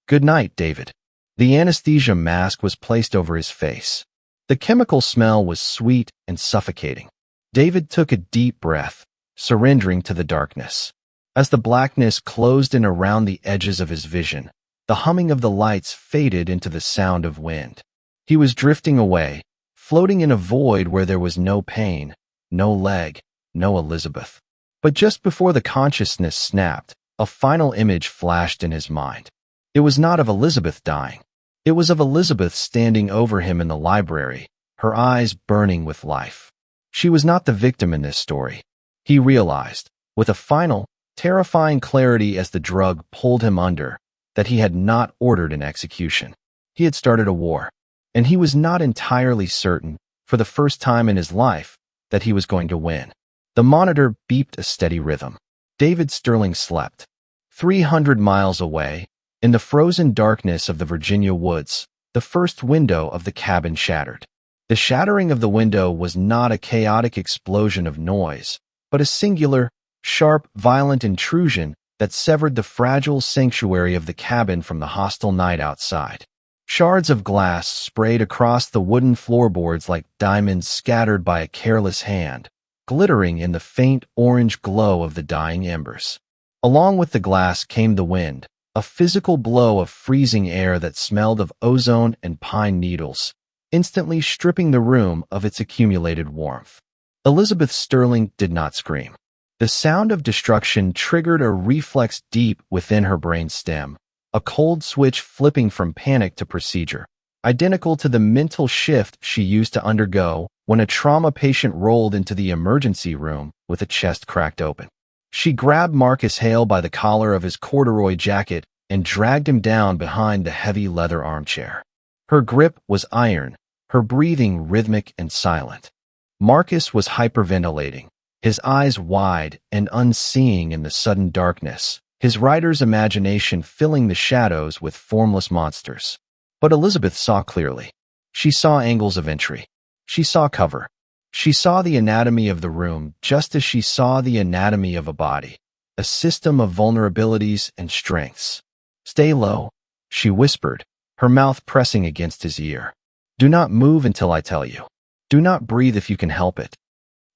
"Good night, David." The anesthesia mask was placed over his face. The chemical smell was sweet and suffocating. David took a deep breath, surrendering to the darkness. As the blackness closed in around the edges of his vision, the humming of the lights faded into the sound of wind. He was drifting away, floating in a void where there was no pain, no leg, no Elizabeth. But just before the consciousness snapped, a final image flashed in his mind. It was not of Elizabeth dying. It was of Elizabeth standing over him in the library, her eyes burning with life. She was not the victim in this story. He realized, with a final, terrifying clarity as the drug pulled him under, that he had not ordered an execution. He had started a war, and he was not entirely certain, for the first time in his life, that he was going to win. The monitor beeped a steady rhythm. David Sterling slept. 300 miles away, in the frozen darkness of the Virginia woods, the first window of the cabin shattered. The shattering of the window was not a chaotic explosion of noise, but a singular, sharp, violent intrusion that severed the fragile sanctuary of the cabin from the hostile night outside. Shards of glass sprayed across the wooden floorboards like diamonds scattered by a careless hand, glittering in the faint orange glow of the dying embers. Along with the glass came the wind, a physical blow of freezing air that smelled of ozone and pine needles, instantly stripping the room of its accumulated warmth. Elizabeth Sterling did not scream. The sound of destruction triggered a reflex deep within her brain stem, a cold switch flipping from panic to procedure, identical to the mental shift she used to undergo when a trauma patient rolled into the emergency room with a chest cracked open. She grabbed Marcus Hale by the collar of his corduroy jacket and dragged him down behind the heavy leather armchair. Her grip was iron, her breathing rhythmic and silent. Marcus was hyperventilating, his eyes wide and unseeing in the sudden darkness, his rider's imagination filling the shadows with formless monsters. But Elizabeth saw clearly. She saw angles of entry. She saw cover. She saw the anatomy of the room just as she saw the anatomy of a body, a system of vulnerabilities and strengths. "Stay low," she whispered, her mouth pressing against his ear. "Do not move until I tell you. Do not breathe if you can help it."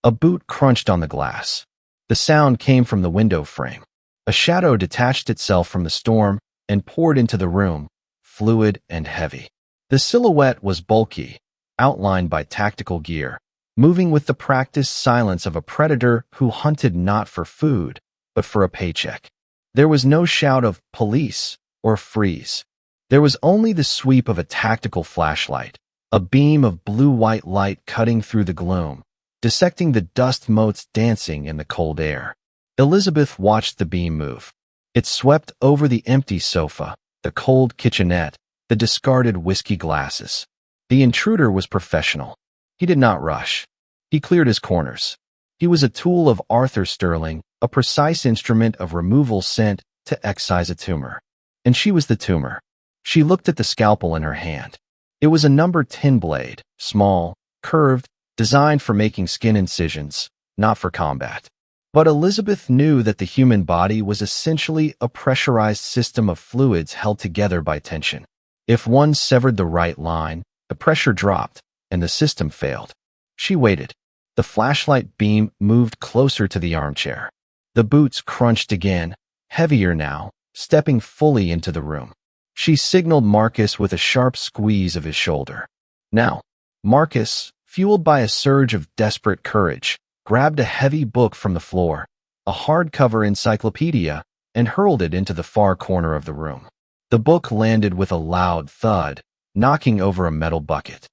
A boot crunched on the glass. The sound came from the window frame. A shadow detached itself from the storm and poured into the room, fluid and heavy. The silhouette was bulky, outlined by tactical gear, moving with the practiced silence of a predator who hunted not for food, but for a paycheck. There was no shout of "police" or "freeze." There was only the sweep of a tactical flashlight, a beam of blue-white light cutting through the gloom, dissecting the dust motes dancing in the cold air. Elizabeth watched the beam move. It swept over the empty sofa, the cold kitchenette, the discarded whiskey glasses. The intruder was professional. He did not rush. He cleared his corners. He was a tool of Arthur Sterling, a precise instrument of removal sent to excise a tumor. And she was the tumor. She looked at the scalpel in her hand. It was a number 10 blade, small, curved, designed for making skin incisions, not for combat. But Elizabeth knew that the human body was essentially a pressurized system of fluids held together by tension. If one severed the right line, the pressure dropped, and the system failed. She waited. The flashlight beam moved closer to the armchair. The boots crunched again, heavier now, stepping fully into the room. She signaled Marcus with a sharp squeeze of his shoulder. Now, Marcus, fueled by a surge of desperate courage, grabbed a heavy book from the floor, a hardcover encyclopedia, and hurled it into the far corner of the room. The book landed with a loud thud, knocking over a metal bucket.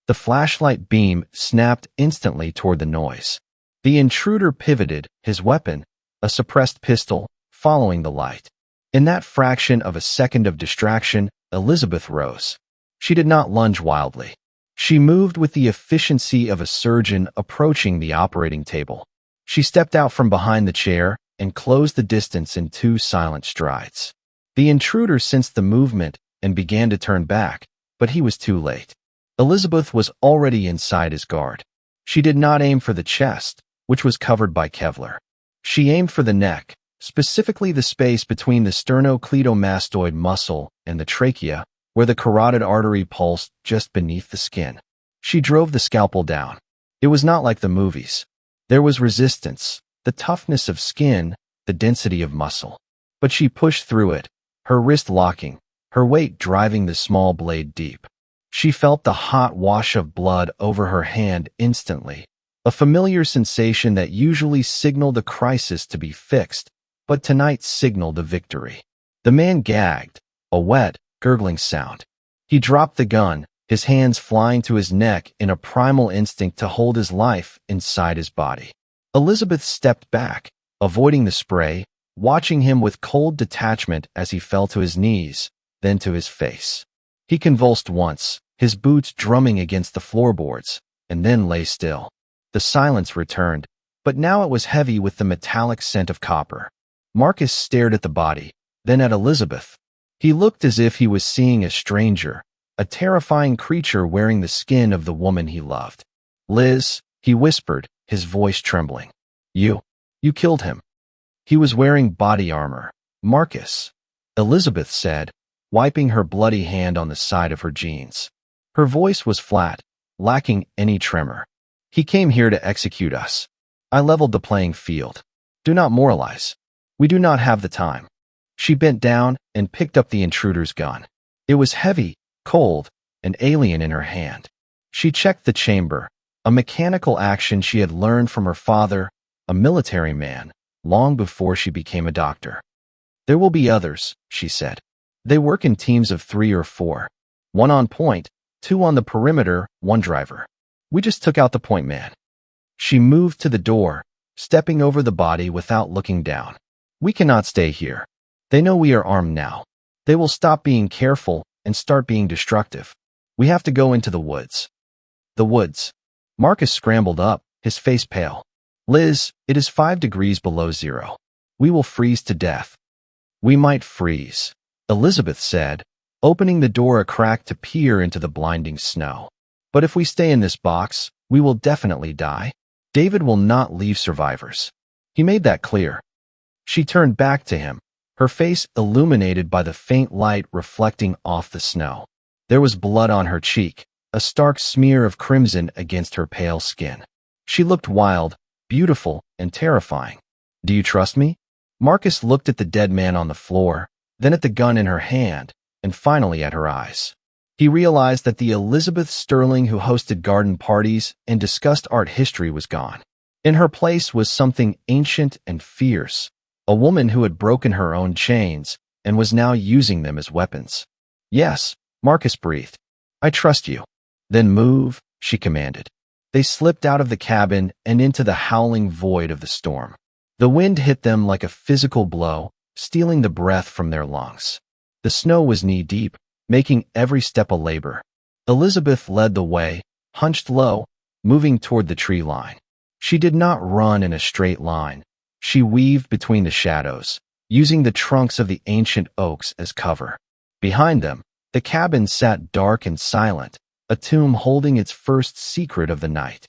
The flashlight beam snapped instantly toward the noise. The intruder pivoted, his weapon, a suppressed pistol, following the light. In that fraction of a second of distraction, Elizabeth rose. She did not lunge wildly. She moved with the efficiency of a surgeon approaching the operating table. She stepped out from behind the chair and closed the distance in 2 silent strides. The intruder sensed the movement and began to turn back, but he was too late. Elizabeth was already inside his guard. She did not aim for the chest, which was covered by Kevlar. She aimed for the neck, specifically the space between the sternocleidomastoid muscle and the trachea, where the carotid artery pulsed just beneath the skin. She drove the scalpel down. It was not like the movies. There was resistance, the toughness of skin, the density of muscle. But she pushed through it, her wrist locking, her weight driving the small blade deep. She felt the hot wash of blood over her hand instantly, a familiar sensation that usually signaled a crisis to be fixed, but tonight signaled a victory. The man gagged, a wet, gurgling sound. He dropped the gun, his hands flying to his neck in a primal instinct to hold his life inside his body. Elizabeth stepped back, avoiding the spray, watching him with cold detachment as he fell to his knees, then to his face. He convulsed once, his boots drumming against the floorboards, and then lay still. The silence returned, but now it was heavy with the metallic scent of copper. Marcus stared at the body, then at Elizabeth. He looked as if he was seeing a stranger, a terrifying creature wearing the skin of the woman he loved. "Liz," he whispered, his voice trembling. You killed him." He was wearing body armor. "Marcus," Elizabeth said, wiping her bloody hand on the side of her jeans. Her voice was flat, lacking any tremor. "He came here to execute us. I leveled the playing field. Do not moralize. We do not have the time." She bent down and picked up the intruder's gun. It was heavy, cold, and alien in her hand. She checked the chamber, a mechanical action she had learned from her father, a military man, long before she became a doctor. "There will be others," she said. "They work in teams of 3 or 4. 1 on point, 2 on the perimeter, 1 driver. We just took out the point man." She moved to the door, stepping over the body without looking down. "We cannot stay here. They know we are armed now. They will stop being careful and start being destructive. We have to go into the woods." "The woods." Marcus scrambled up, his face pale. "Liz, it is 5 degrees below zero. We will freeze to death." "We might freeze," Elizabeth said, opening the door a crack to peer into the blinding snow. "But if we stay in this box, we will definitely die. David will not leave survivors. He made that clear." She turned back to him, her face illuminated by the faint light reflecting off the snow. There was blood on her cheek, a stark smear of crimson against her pale skin. She looked wild, beautiful, and terrifying. "Do you trust me?" Marcus looked at the dead man on the floor, then at the gun in her hand, and finally at her eyes. He realized that the Elizabeth Sterling who hosted garden parties and discussed art history was gone. In her place was something ancient and fierce, a woman who had broken her own chains and was now using them as weapons. "Yes," Marcus breathed. "I trust you." "Then move," she commanded. They slipped out of the cabin and into the howling void of the storm. The wind hit them like a physical blow, stealing the breath from their lungs. The snow was knee-deep, making every step a labor. Elizabeth led the way, hunched low, moving toward the tree line. She did not run in a straight line. She weaved between the shadows, using the trunks of the ancient oaks as cover. Behind them, the cabin sat dark and silent, a tomb holding its first secret of the night.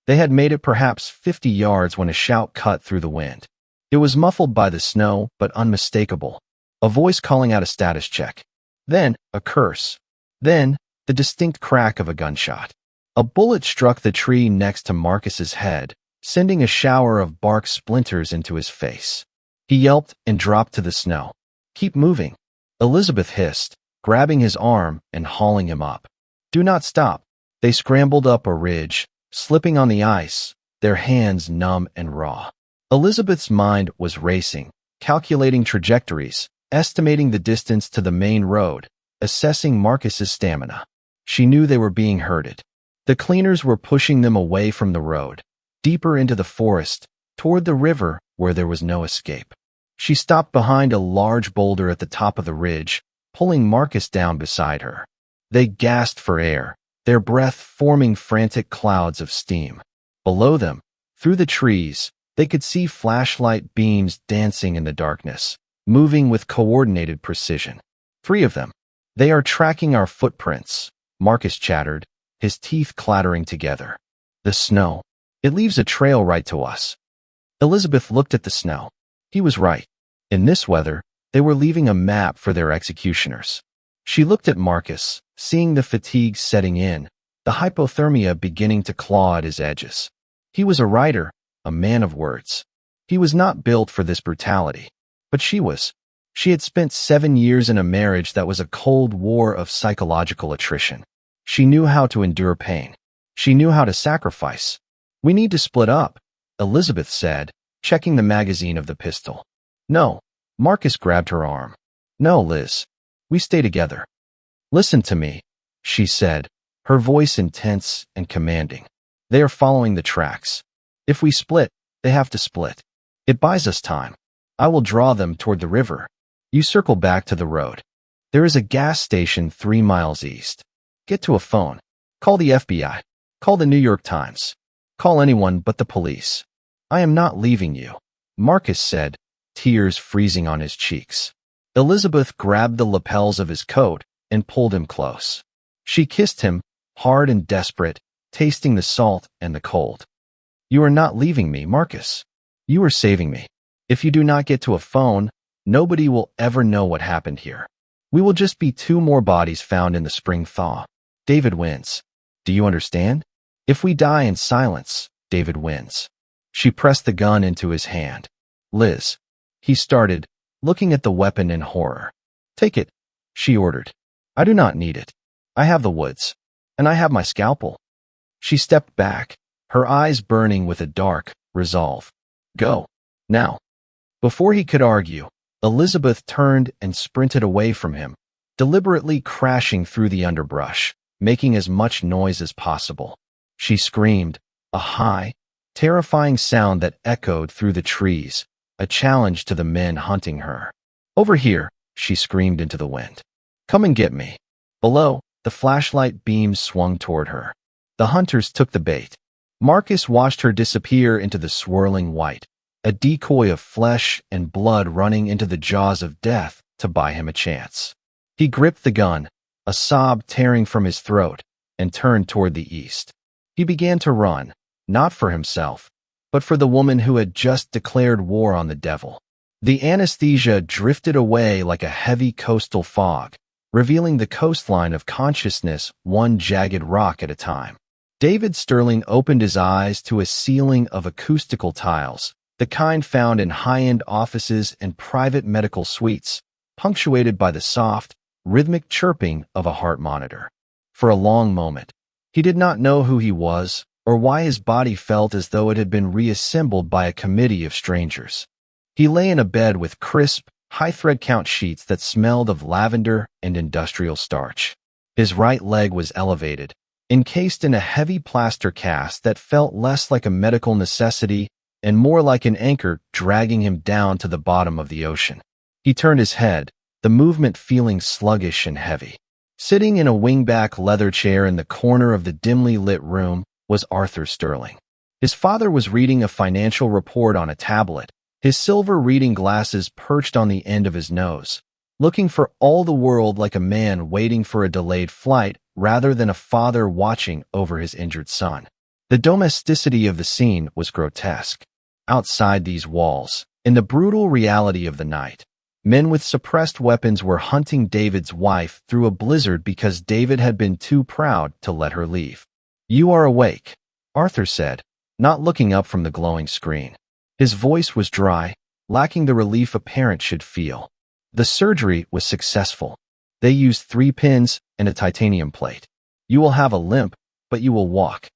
They had made it perhaps 50 yards when a shout cut through the wind. It was muffled by the snow, but unmistakable. A voice calling out a status check. Then, a curse. Then, the distinct crack of a gunshot. A bullet struck the tree next to Marcus's head, sending a shower of bark splinters into his face. He yelped and dropped to the snow. "Keep moving," Elizabeth hissed, grabbing his arm and hauling him up. "Do not stop." They scrambled up a ridge, slipping on the ice, their hands numb and raw. Elizabeth's mind was racing, calculating trajectories, estimating the distance to the main road, assessing Marcus's stamina. She knew they were being herded. The cleaners were pushing them away from the road, deeper into the forest, toward the river where there was no escape. She stopped behind a large boulder at the top of the ridge, pulling Marcus down beside her. They gasped for air, their breath forming frantic clouds of steam. Below them, through the trees, they could see flashlight beams dancing in the darkness, moving with coordinated precision. 3 of them. They are tracking our footprints, Marcus chattered, his teeth clattering together. The snow. It leaves a trail right to us. Elizabeth looked at the snow. He was right. In this weather, they were leaving a map for their executioners. She looked at Marcus, seeing the fatigue setting in, the hypothermia beginning to claw at his edges. He was a writer, a man of words. He was not built for this brutality. But she was. She had spent 7 years in a marriage that was a cold war of psychological attrition. She knew how to endure pain. She knew how to sacrifice. "We need to split up," Elizabeth said, checking the magazine of the pistol. "No." Marcus grabbed her arm. "No, Liz. We stay together." "Listen to me," she said, her voice intense and commanding. "They are following the tracks. If we split, they have to split. It buys us time. I will draw them toward the river. You circle back to the road. There is a gas station 3 miles east. Get to a phone. Call the FBI. Call the New York Times. Call anyone but the police. I am not leaving you," Marcus said, tears freezing on his cheeks. Elizabeth grabbed the lapels of his coat and pulled him close. She kissed him, hard and desperate, tasting the salt and the cold. "You are not leaving me, Marcus. You are saving me. If you do not get to a phone, nobody will ever know what happened here. We will just be 2 more bodies found in the spring thaw. David wins. Do you understand? If we die in silence, David wins." She pressed the gun into his hand. "Liz," he started, looking at the weapon in horror. "Take it," she ordered. "I do not need it. I have the woods. And I have my scalpel." She stepped back, her eyes burning with a dark resolve. "Go. Now." Before he could argue, Elizabeth turned and sprinted away from him, deliberately crashing through the underbrush, making as much noise as possible. She screamed, a high, terrifying sound that echoed through the trees, a challenge to the men hunting her. "Over here," she screamed into the wind. "Come and get me." Below, the flashlight beams swung toward her. The hunters took the bait. Marcus watched her disappear into the swirling white, a decoy of flesh and blood running into the jaws of death to buy him a chance. He gripped the gun, a sob tearing from his throat, and turned toward the east. He began to run, not for himself, but for the woman who had just declared war on the devil. The anesthesia drifted away like a heavy coastal fog, revealing the coastline of consciousness 1 jagged rock at a time. David Sterling opened his eyes to a ceiling of acoustical tiles, the kind found in high-end offices and private medical suites, punctuated by the soft, rhythmic chirping of a heart monitor. For a long moment, he did not know who he was or why his body felt as though it had been reassembled by a committee of strangers. He lay in a bed with crisp, high-thread count sheets that smelled of lavender and industrial starch. His right leg was elevated, encased in a heavy plaster cast that felt less like a medical necessity and more like an anchor dragging him down to the bottom of the ocean. He turned his head, the movement feeling sluggish and heavy. Sitting in a wingback leather chair in the corner of the dimly lit room was Arthur Sterling. His father was reading a financial report on a tablet, his silver reading glasses perched on the end of his nose, looking for all the world like a man waiting for a delayed flight rather than a father watching over his injured son. The domesticity of the scene was grotesque. Outside these walls, in the brutal reality of the night, men with suppressed weapons were hunting David's wife through a blizzard because David had been too proud to let her leave. "You are awake," Arthur said, not looking up from the glowing screen. His voice was dry, lacking the relief a parent should feel. "The surgery was successful. They used 3 pins and a titanium plate. You will have a limp, but you will walk."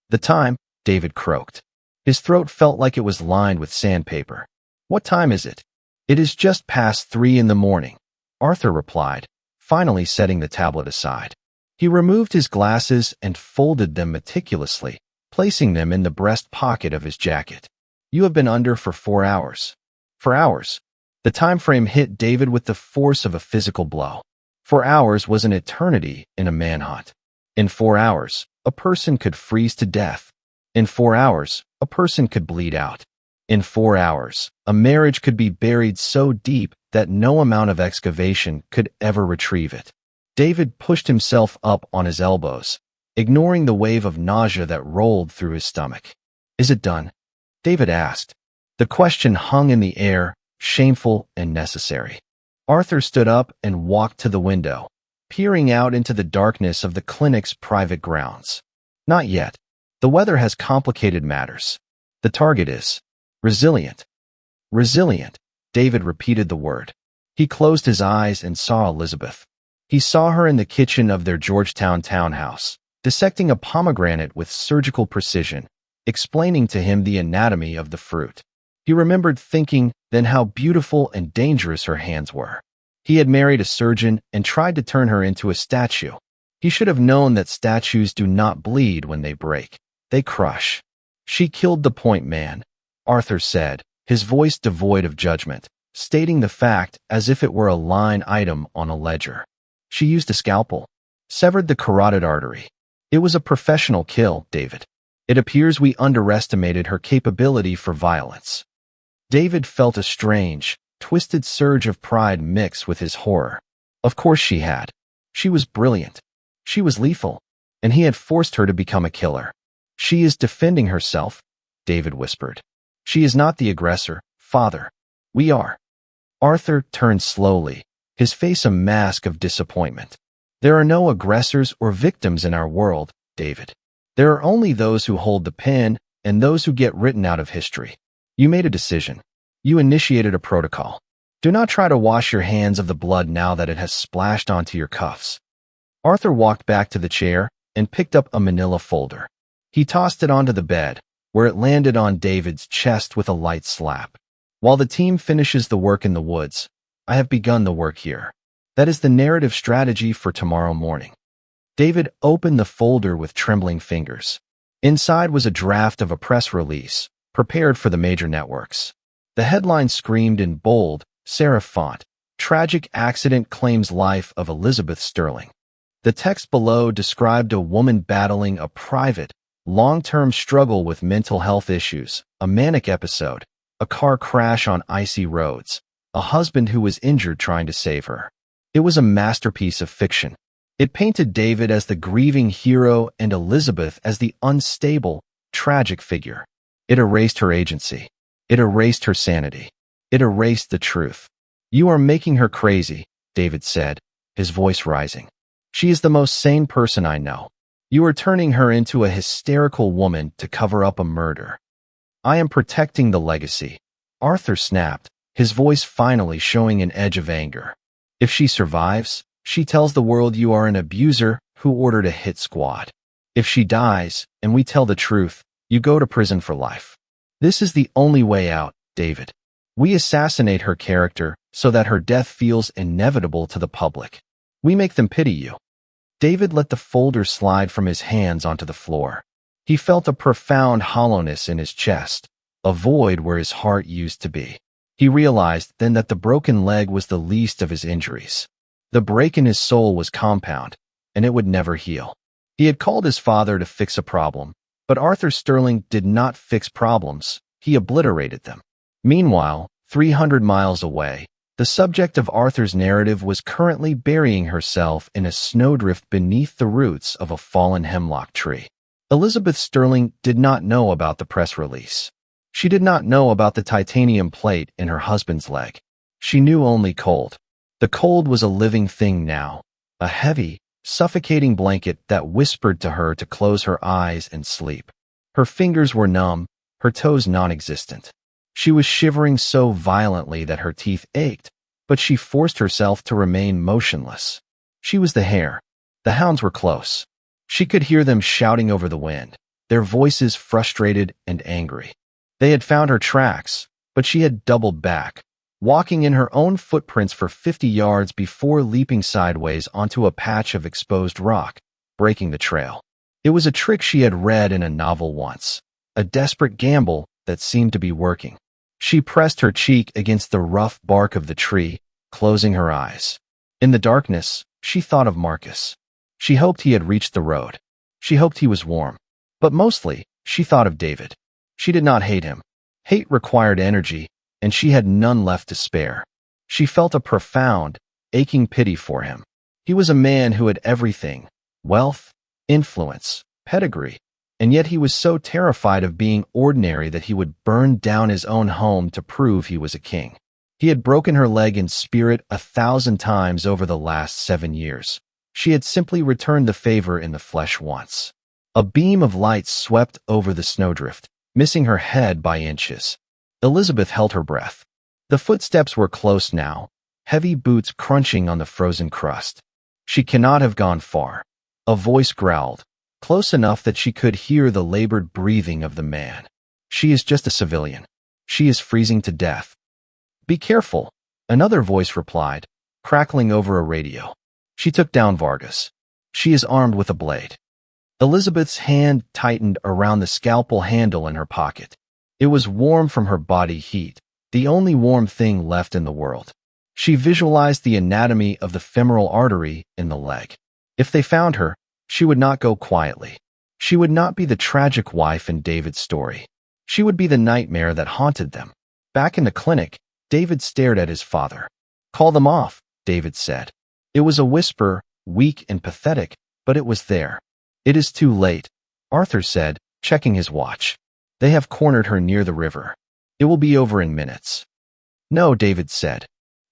"The time," David croaked. His throat felt like it was lined with sandpaper. "What time is it?" "It is just past 3 in the morning," Arthur replied, finally setting the tablet aside. He removed his glasses and folded them meticulously, placing them in the breast pocket of his jacket. "You have been under for 4 hours. 4 hours." The time frame hit David with the force of a physical blow. 4 hours was an eternity in a manhunt. In 4 hours, a person could freeze to death. In 4 hours, a person could bleed out. In 4 hours, a marriage could be buried so deep that no amount of excavation could ever retrieve it. David pushed himself up on his elbows, ignoring the wave of nausea that rolled through his stomach. "Is it done?" David asked. The question hung in the air, shameful and necessary. Arthur stood up and walked to the window, peering out into the darkness of the clinic's private grounds. "Not yet. The weather has complicated matters. The target is resilient." Resilient. David repeated the word. He closed his eyes and saw Elizabeth. He saw her in the kitchen of their Georgetown townhouse, dissecting a pomegranate with surgical precision, explaining to him the anatomy of the fruit. He remembered thinking then how beautiful and dangerous her hands were. He had married a surgeon and tried to turn her into a statue. He should have known that statues do not bleed when they break. They crush. "She killed the point man," Arthur said, his voice devoid of judgment, stating the fact as if it were a line item on a ledger. "She used a scalpel. Severed the carotid artery. It was a professional kill, David. It appears we underestimated her capability for violence." David felt a strange, twisted surge of pride mix with his horror. Of course she had. She was brilliant. She was lethal, and he had forced her to become a killer. "She is defending herself," David whispered. "She is not the aggressor, Father. We are." Arthur turned slowly, his face a mask of disappointment. "There are no aggressors or victims in our world, David. There are only those who hold the pen and those who get written out of history. You made a decision. You initiated a protocol. Do not try to wash your hands of the blood now that it has splashed onto your cuffs." Arthur walked back to the chair and picked up a manila folder. He tossed it onto the bed, where it landed on David's chest with a light slap. "While the team finishes the work in the woods, I have begun the work here. That is the narrative strategy for tomorrow morning." David opened the folder with trembling fingers. Inside was a draft of a press release, prepared for the major networks. The headline screamed in bold, serif font, "Tragic accident claims life of Elizabeth Sterling." The text below described a woman battling a private, long-term struggle with mental health issues, a manic episode, a car crash on icy roads, a husband who was injured trying to save her. It was a masterpiece of fiction. It painted David as the grieving hero and Elizabeth as the unstable, tragic figure. It erased her agency. It erased her sanity. It erased the truth. "You are making her crazy," David said, his voice rising. "She is the most sane person I know. You are turning her into a hysterical woman to cover up a murder." "I am protecting the legacy," Arthur snapped, his voice finally showing an edge of anger. "If she survives, she tells the world you are an abuser who ordered a hit squad. If she dies, and we tell the truth, you go to prison for life. This is the only way out, David. We assassinate her character so that her death feels inevitable to the public. We make them pity you." David let the folder slide from his hands onto the floor. He felt a profound hollowness in his chest, a void where his heart used to be. He realized then that the broken leg was the least of his injuries. The break in his soul was compound, and it would never heal. He had called his father to fix a problem, but Arthur Sterling did not fix problems, he obliterated them. Meanwhile, 300 miles away, the subject of Arthur's narrative was currently burying herself in a snowdrift beneath the roots of a fallen hemlock tree. Elizabeth Sterling did not know about the press release. She did not know about the titanium plate in her husband's leg. She knew only cold. The cold was a living thing now, a heavy, suffocating blanket that whispered to her to close her eyes and sleep. Her fingers were numb, her toes non-existent. She was shivering so violently that her teeth ached, but she forced herself to remain motionless. She was the hare. The hounds were close. She could hear them shouting over the wind, their voices frustrated and angry. They had found her tracks, but she had doubled back, walking in her own footprints for 50 yards before leaping sideways onto a patch of exposed rock, breaking the trail. It was a trick she had read in a novel once, a desperate gamble that seemed to be working. She pressed her cheek against the rough bark of the tree, closing her eyes. In the darkness, she thought of Marcus. She hoped he had reached the road. She hoped he was warm. But mostly, she thought of David. She did not hate him. Hate required energy, and she had none left to spare. She felt a profound, aching pity for him. He was a man who had everything: wealth, influence, pedigree, and yet he was so terrified of being ordinary that he would burn down his own home to prove he was a king. He had broken her leg in spirit 1,000 times over the last 7 years. She had simply returned the favor in the flesh once. A beam of light swept over the snowdrift, missing her head by inches. Elizabeth held her breath. The footsteps were close now, heavy boots crunching on the frozen crust. She cannot have gone far. A voice growled, close enough that she could hear the labored breathing of the man. She is just a civilian. She is freezing to death. Be careful, another voice replied, crackling over a radio. She took down Vargas. She is armed with a blade. Elizabeth's hand tightened around the scalpel handle in her pocket. It was warm from her body heat, the only warm thing left in the world. She visualized the anatomy of the femoral artery in the leg. If they found her, she would not go quietly. She would not be the tragic wife in David's story. She would be the nightmare that haunted them. Back in the clinic, David stared at his father. "Call them off," David said. It was a whisper, weak and pathetic, but it was there. "It is too late," Arthur said, checking his watch. "They have cornered her near the river. It will be over in minutes." "No," David said.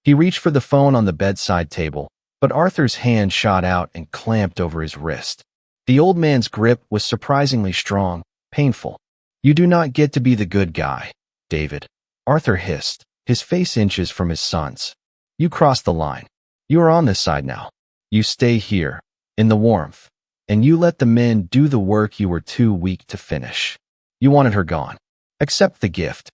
He reached for the phone on the bedside table, but Arthur's hand shot out and clamped over his wrist. The old man's grip was surprisingly strong, painful. "You do not get to be the good guy, David," Arthur hissed, his face inches from his son's. "You crossed the line. You are on this side now. You stay here, in the warmth, and you let the men do the work you were too weak to finish. You wanted her gone. Accept the gift."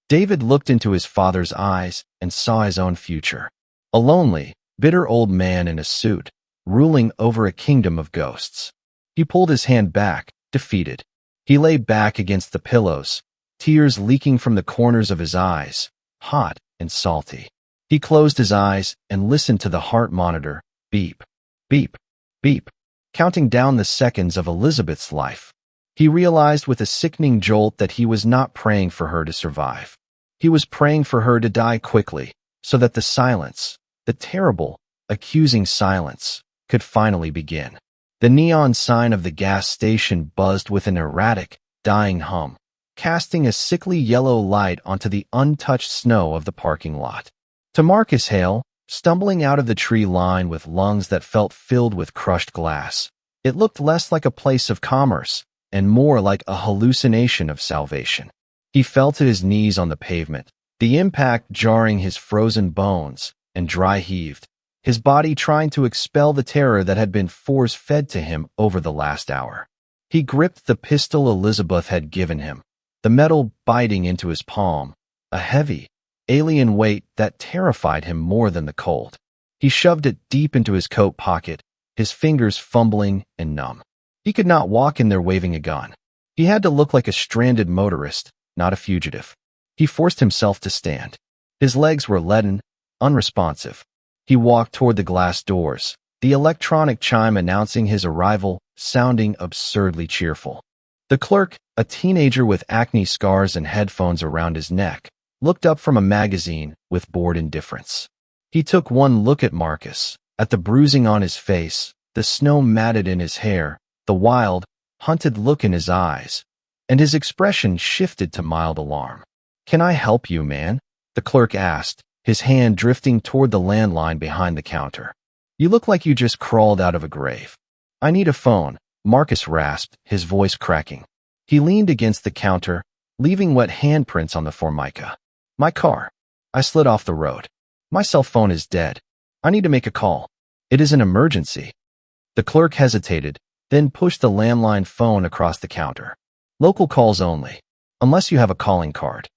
David looked into his father's eyes and saw his own future. A lonely, bitter old man in a suit, ruling over a kingdom of ghosts. He pulled his hand back, defeated. He lay back against the pillows, tears leaking from the corners of his eyes, hot and salty. He closed his eyes and listened to the heart monitor, beep, beep, beep, counting down the seconds of Elizabeth's life. He realized with a sickening jolt that he was not praying for her to survive. He was praying for her to die quickly, so that the silence, the terrible, accusing silence, could finally begin. The neon sign of the gas station buzzed with an erratic, dying hum, casting a sickly yellow light onto the untouched snow of the parking lot. To Marcus Hale, stumbling out of the tree line with lungs that felt filled with crushed glass, it looked less like a place of commerce and more like a hallucination of salvation. He fell to his knees on the pavement, the impact jarring his frozen bones, and dry-heaved, his body trying to expel the terror that had been force-fed to him over the last hour. He gripped the pistol Elizabeth had given him, the metal biting into his palm, a heavy, alien weight that terrified him more than the cold. He shoved it deep into his coat pocket, his fingers fumbling and numb. He could not walk in there waving a gun. He had to look like a stranded motorist, not a fugitive. He forced himself to stand. His legs were leaden, unresponsive. He walked toward the glass doors, the electronic chime announcing his arrival sounding absurdly cheerful. The clerk, a teenager with acne scars and headphones around his neck, looked up from a magazine with bored indifference. He took one look at Marcus, at the bruising on his face, the snow matted in his hair, the wild, hunted look in his eyes, and his expression shifted to mild alarm. "Can I help you, man?" the clerk asked, his hand drifting toward the landline behind the counter. "You look like you just crawled out of a grave." "I need a phone," Marcus rasped, his voice cracking. He leaned against the counter, leaving wet handprints on the formica. "My car. I slid off the road. My cell phone is dead. I need to make a call. It is an emergency." The clerk hesitated, then pushed the landline phone across the counter. "Local calls only, unless you have a calling card."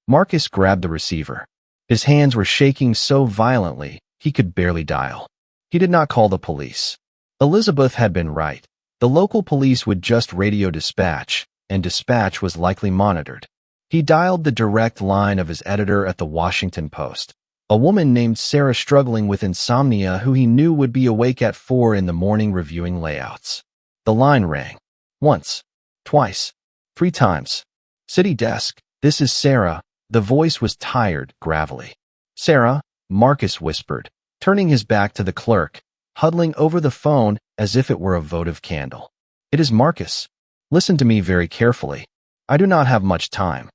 Marcus grabbed the receiver. His hands were shaking so violently he could barely dial. He did not call the police. Elizabeth had been right. The local police would just radio dispatch, and dispatch was likely monitored. He dialed the direct line of his editor at the Washington Post, a woman named Sarah struggling with insomnia who he knew would be awake at 4 in the morning reviewing layouts. The line rang. Once, twice, 3 times. "City desk, this is Sarah." The voice was tired, gravelly. "Sarah," Marcus whispered, turning his back to the clerk, huddling over the phone as if it were a votive candle. "It is Marcus. Listen to me very carefully. I do not have much time."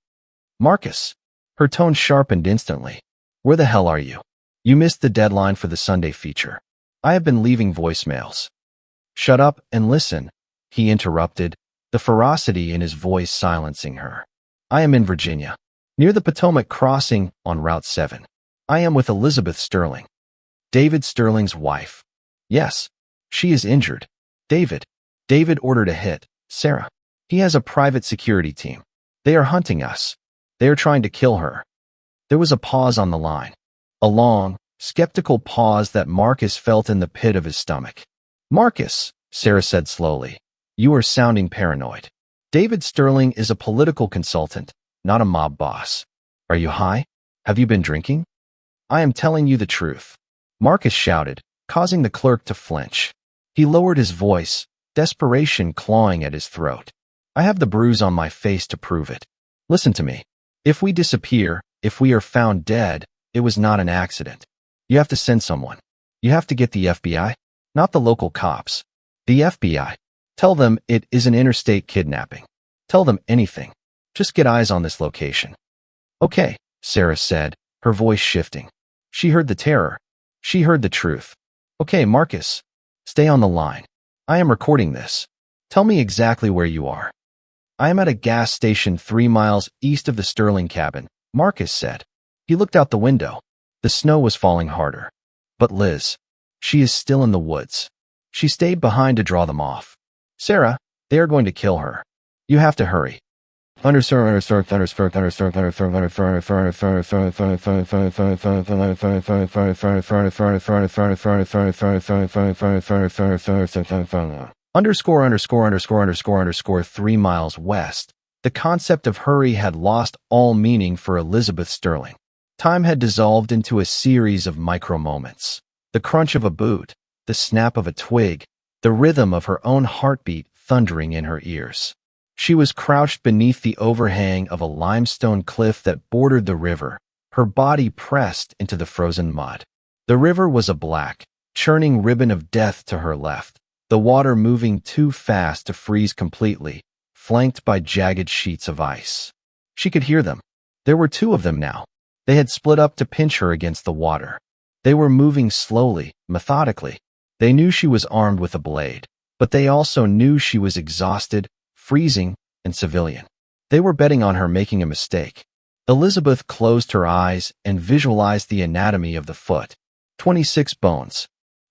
"Marcus." Her tone sharpened instantly. "Where the hell are you? You missed the deadline for the Sunday feature. I have been leaving voicemails." "Shut up and listen," he interrupted, the ferocity in his voice silencing her. "I am in Virginia, near the Potomac crossing on Route 7. I am with Elizabeth Sterling, David Sterling's wife." "Yes, she is injured." "David." David ordered a hit. "Sarah." "He has a private security team. They are hunting us. They are trying to kill her." There was a pause on the line. A long, skeptical pause that Marcus felt in the pit of his stomach. "Marcus," Sarah said slowly, "you are sounding paranoid. David Sterling is a political consultant, not a mob boss. Are you high? Have you been drinking?" "I am telling you the truth," Marcus shouted, causing the clerk to flinch. He lowered his voice, desperation clawing at his throat. "I have the bruise on my face to prove it. Listen to me. If we disappear, if we are found dead, it was not an accident. You have to send someone. You have to get the FBI, not the local cops. The FBI. Tell them it is an interstate kidnapping. Tell them anything. Just get eyes on this location." "Okay," Sarah said, her voice shifting. She heard the terror. She heard the truth. "Okay, Marcus, stay on the line. I am recording this. Tell me exactly where you are." "I am at a gas station 3 miles east of the Sterling cabin," Marcus said. He looked out the window. The snow was falling harder. "But Liz, she is still in the woods. She stayed behind to draw them off. Sarah, they are going to kill her. You have to hurry." "3 miles west." The concept of hurry had lost all meaning for Elizabeth Sterling. Time had dissolved into a series of micro-moments. The crunch of a boot, the snap of a twig, the rhythm of her own heartbeat thundering in her ears. She was crouched beneath the overhang of a limestone cliff that bordered the river, her body pressed into the frozen mud. The river was a black, churning ribbon of death to her left, the water moving too fast to freeze completely, flanked by jagged sheets of ice. She could hear them. There were 2 of them now. They had split up to pinch her against the water. They were moving slowly, methodically. They knew she was armed with a blade, but they also knew she was exhausted, freezing, and civilian. They were betting on her making a mistake. Elizabeth closed her eyes and visualized the anatomy of the foot. 26 bones,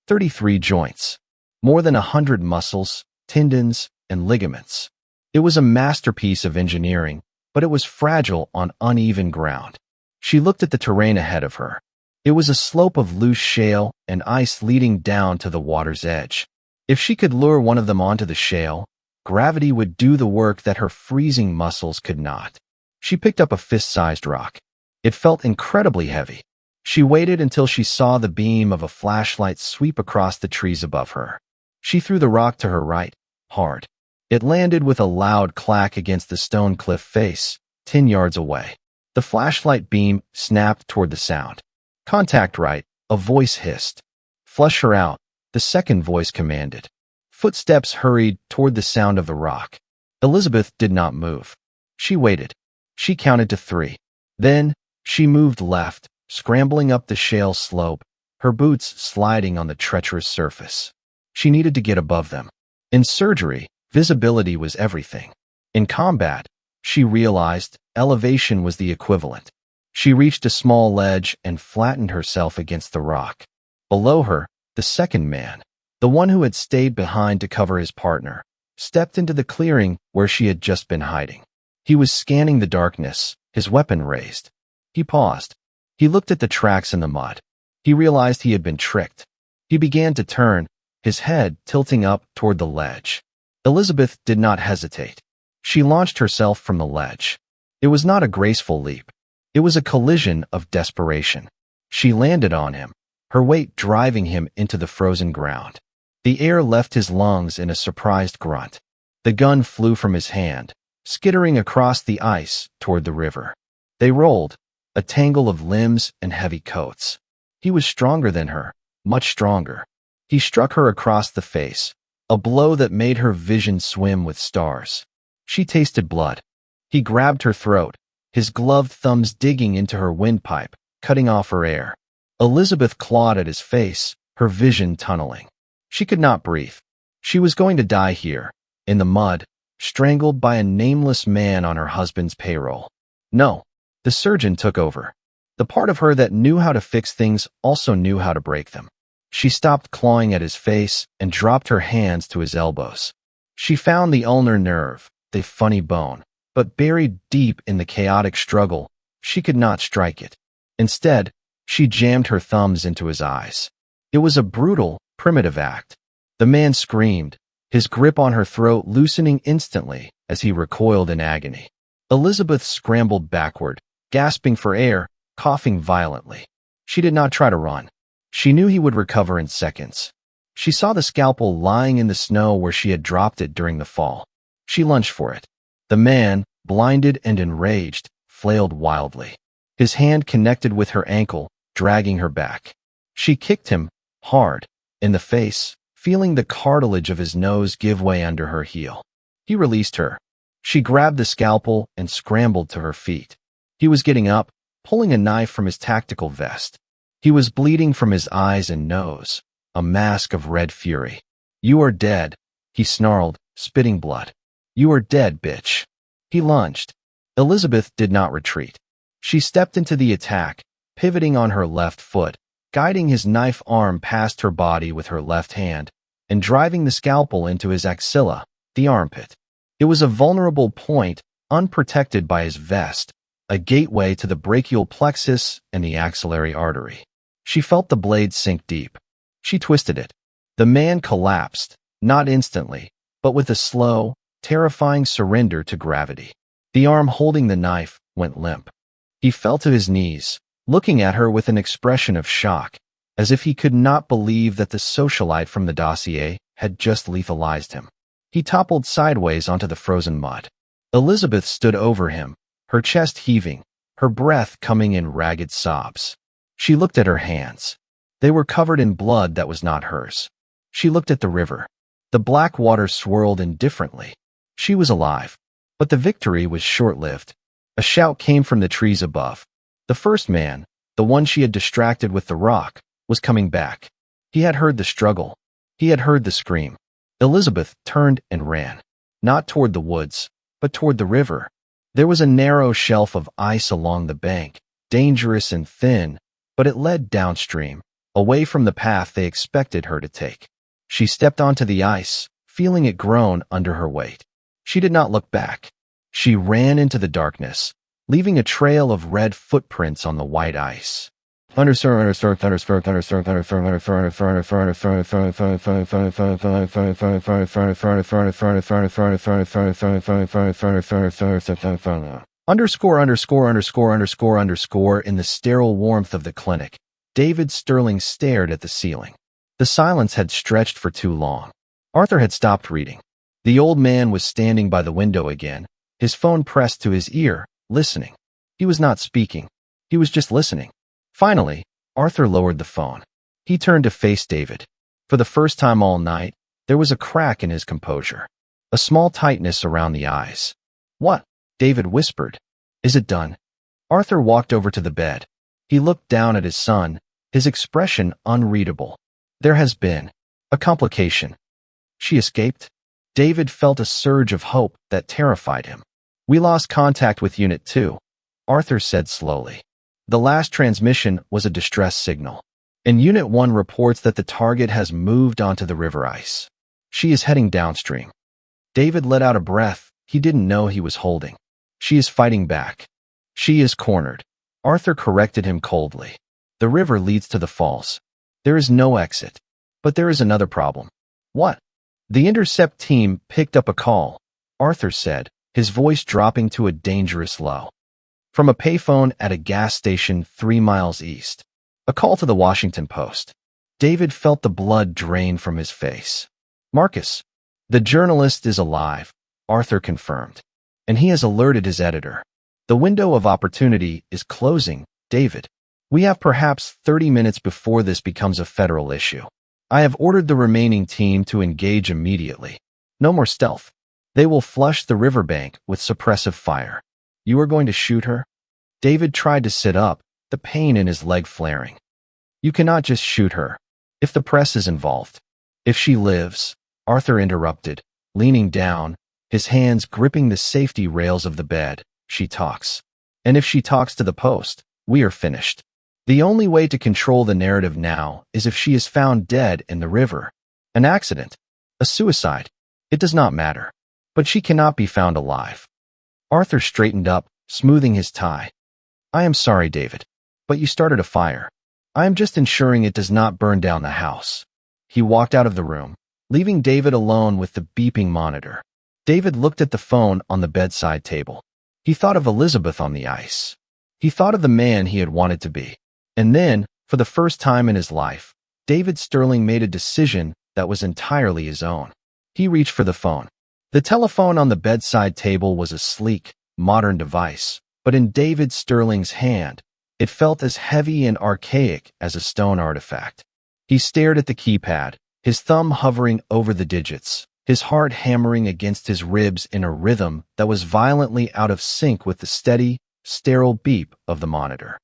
33 joints, more than 100 muscles, tendons, and ligaments. It was a masterpiece of engineering, but it was fragile on uneven ground. She looked at the terrain ahead of her. It was a slope of loose shale and ice leading down to the water's edge. If she could lure one of them onto the shale, gravity would do the work that her freezing muscles could not. She picked up a fist-sized rock. It felt incredibly heavy. She waited until she saw the beam of a flashlight sweep across the trees above her. She threw the rock to her right, hard. It landed with a loud clack against the stone cliff face, 10 yards away. The flashlight beam snapped toward the sound. "Contact right," a voice hissed. "Flush her out," the second voice commanded. Footsteps hurried toward the sound of the rock. Elizabeth did not move. She waited. She counted to 3. Then, she moved left, scrambling up the shale slope, her boots sliding on the treacherous surface. She needed to get above them. In surgery, visibility was everything. In combat, she realized elevation was the equivalent. She reached a small ledge and flattened herself against the rock. Below her, the second man, the one who had stayed behind to cover his partner, stepped into the clearing where she had just been hiding. He was scanning the darkness, his weapon raised. He paused. He looked at the tracks in the mud. He realized he had been tricked. He began to turn, his head tilting up toward the ledge. Elizabeth did not hesitate. She launched herself from the ledge. It was not a graceful leap. It was a collision of desperation. She landed on him, her weight driving him into the frozen ground. The air left his lungs in a surprised grunt. The gun flew from his hand, skittering across the ice toward the river. They rolled, a tangle of limbs and heavy coats. He was stronger than her, much stronger. He struck her across the face, a blow that made her vision swim with stars. She tasted blood. He grabbed her throat, his gloved thumbs digging into her windpipe, cutting off her air. Elizabeth clawed at his face, her vision tunneling. She could not breathe. She was going to die here, in the mud, strangled by a nameless man on her husband's payroll. No, the surgeon took over. The part of her that knew how to fix things also knew how to break them. She stopped clawing at his face and dropped her hands to his elbows. She found the ulnar nerve, the funny bone, but buried deep in the chaotic struggle, she could not strike it. Instead, she jammed her thumbs into his eyes. It was a brutal, primitive act. The man screamed, his grip on her throat loosening instantly as he recoiled in agony. Elizabeth scrambled backward, gasping for air, coughing violently. She did not try to run. She knew he would recover in seconds. She saw the scalpel lying in the snow where she had dropped it during the fall. She lunged for it. The man, blinded and enraged, flailed wildly. His hand connected with her ankle, dragging her back. She kicked him, hard, in the face, feeling the cartilage of his nose give way under her heel. He released her. She grabbed the scalpel and scrambled to her feet. He was getting up, pulling a knife from his tactical vest. He was bleeding from his eyes and nose, a mask of red fury. "You are dead," he snarled, spitting blood. "You are dead, bitch." He lunged. Elizabeth did not retreat. She stepped into the attack, pivoting on her left foot, guiding his knife arm past her body with her left hand, and driving the scalpel into his axilla, the armpit. It was a vulnerable point, unprotected by his vest, a gateway to the brachial plexus and the axillary artery. She felt the blade sink deep. She twisted it. The man collapsed, not instantly, but with a slow, terrifying surrender to gravity. The arm holding the knife went limp. He fell to his knees, looking at her with an expression of shock, as if he could not believe that the socialite from the dossier had just lethalized him. He toppled sideways onto the frozen mud. Elizabeth stood over him, her chest heaving, her breath coming in ragged sobs. She looked at her hands. They were covered in blood that was not hers. She looked at the river. The black water swirled indifferently. She was alive. But the victory was short-lived. A shout came from the trees above. The first man, the one she had distracted with the rock, was coming back. He had heard the struggle. He had heard the scream. Elizabeth turned and ran. Not toward the woods, but toward the river. There was a narrow shelf of ice along the bank, dangerous and thin, but it led downstream, away from the path they expected her to take. She stepped onto the ice, feeling it groan under her weight. She did not look back. She ran into the darkness, leaving a trail of red footprints on the white ice. In the sterile warmth of the clinic, David Sterling stared at the ceiling. The silence had stretched for too long. Arthur had stopped reading. The old man was standing by the window again, his phone pressed to his ear, listening. He was not speaking. He was just listening. Finally, Arthur lowered the phone. He turned to face David. For the first time all night, there was a crack in his composure, a small tightness around the eyes. "What?" David whispered. "Is it done?" Arthur walked over to the bed. He looked down at his son, his expression unreadable. "There has been a complication." "She escaped?" David felt a surge of hope that terrified him. "We lost contact with Unit 2, Arthur said slowly. "The last transmission was a distress signal. And Unit 1 reports that the target has moved onto the river ice. She is heading downstream." David let out a breath he didn't know he was holding. "She is fighting back. She is cornered." Arthur corrected him coldly. "The river leads to the falls. There is no exit. But there is another problem." "What?" "The intercept team picked up a call," Arthur said, his voice dropping to a dangerous low. "From a payphone at a gas station 3 miles east. A call to the Washington Post." David felt the blood drain from his face. "Marcus, the journalist is alive," Arthur confirmed. "And he has alerted his editor. The window of opportunity is closing, David. We have perhaps 30 minutes before this becomes a federal issue." I have ordered the remaining team to engage immediately. No more stealth. They will flush the riverbank with suppressive fire. You are going to shoot her? David tried to sit up, the pain in his leg flaring. You cannot just shoot her. If the press is involved. If she lives, Arthur interrupted, leaning down, his hands gripping the safety rails of the bed. She talks. And if she talks to the Post, we are finished. The only way to control the narrative now is if she is found dead in the river. An accident. A suicide. It does not matter. But she cannot be found alive. Arthur straightened up, smoothing his tie. I am sorry, David. But you started a fire. I am just ensuring it does not burn down the house. He walked out of the room, leaving David alone with the beeping monitor. David looked at the phone on the bedside table. He thought of Elizabeth on the ice. He thought of the man he had wanted to be. And then, for the first time in his life, David Sterling made a decision that was entirely his own. He reached for the phone. The telephone on the bedside table was a sleek, modern device, but in David Sterling's hand, it felt as heavy and archaic as a stone artifact. He stared at the keypad, his thumb hovering over the digits, his heart hammering against his ribs in a rhythm that was violently out of sync with the steady, sterile beep of the monitor.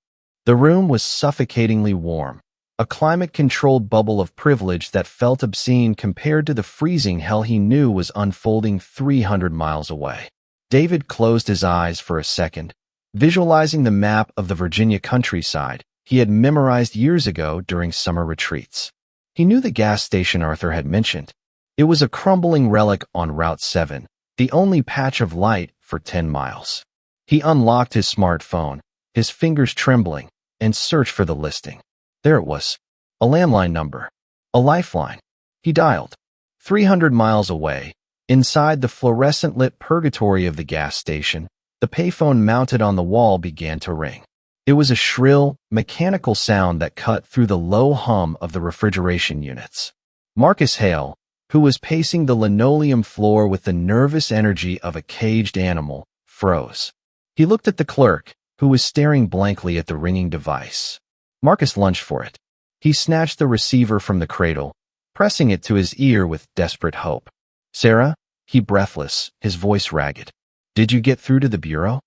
The room was suffocatingly warm, a climate-controlled bubble of privilege that felt obscene compared to the freezing hell he knew was unfolding 300 miles away. David closed his eyes for a second, visualizing the map of the Virginia countryside he had memorized years ago during summer retreats. He knew the gas station Arthur had mentioned. It was a crumbling relic on Route 7, the only patch of light for 10 miles. He unlocked his smartphone, his fingers trembling, and searched for the listing. There it was. A landline number. A lifeline. He dialed. 300 miles away, inside the fluorescent-lit purgatory of the gas station, the payphone mounted on the wall began to ring. It was a shrill, mechanical sound that cut through the low hum of the refrigeration units. Marcus Hale, who was pacing the linoleum floor with the nervous energy of a caged animal, froze. He looked at the clerk, who was staring blankly at the ringing device. Marcus lunged for it. He snatched the receiver from the cradle, pressing it to his ear with desperate hope. Sarah? He breathless, his voice ragged. Did you get through to the bureau?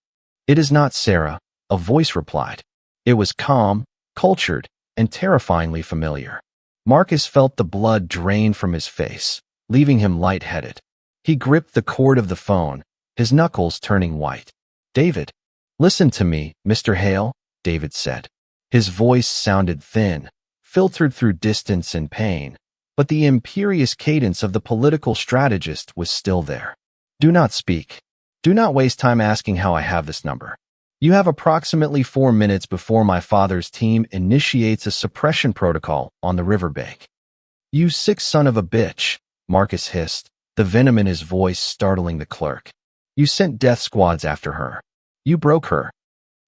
It is not Sarah, a voice replied. It was calm, cultured, and terrifyingly familiar. Marcus felt the blood drain from his face, leaving him lightheaded. He gripped the cord of the phone, his knuckles turning white. David. Listen to me, Mr. Hale, David said. His voice sounded thin, filtered through distance and pain, but the imperious cadence of the political strategist was still there. Do not speak. Do not waste time asking how I have this number. You have approximately 4 minutes before my father's team initiates a suppression protocol on the riverbank. You sick son of a bitch, Marcus hissed, the venom in his voice startling the clerk. You sent death squads after her. You broke her.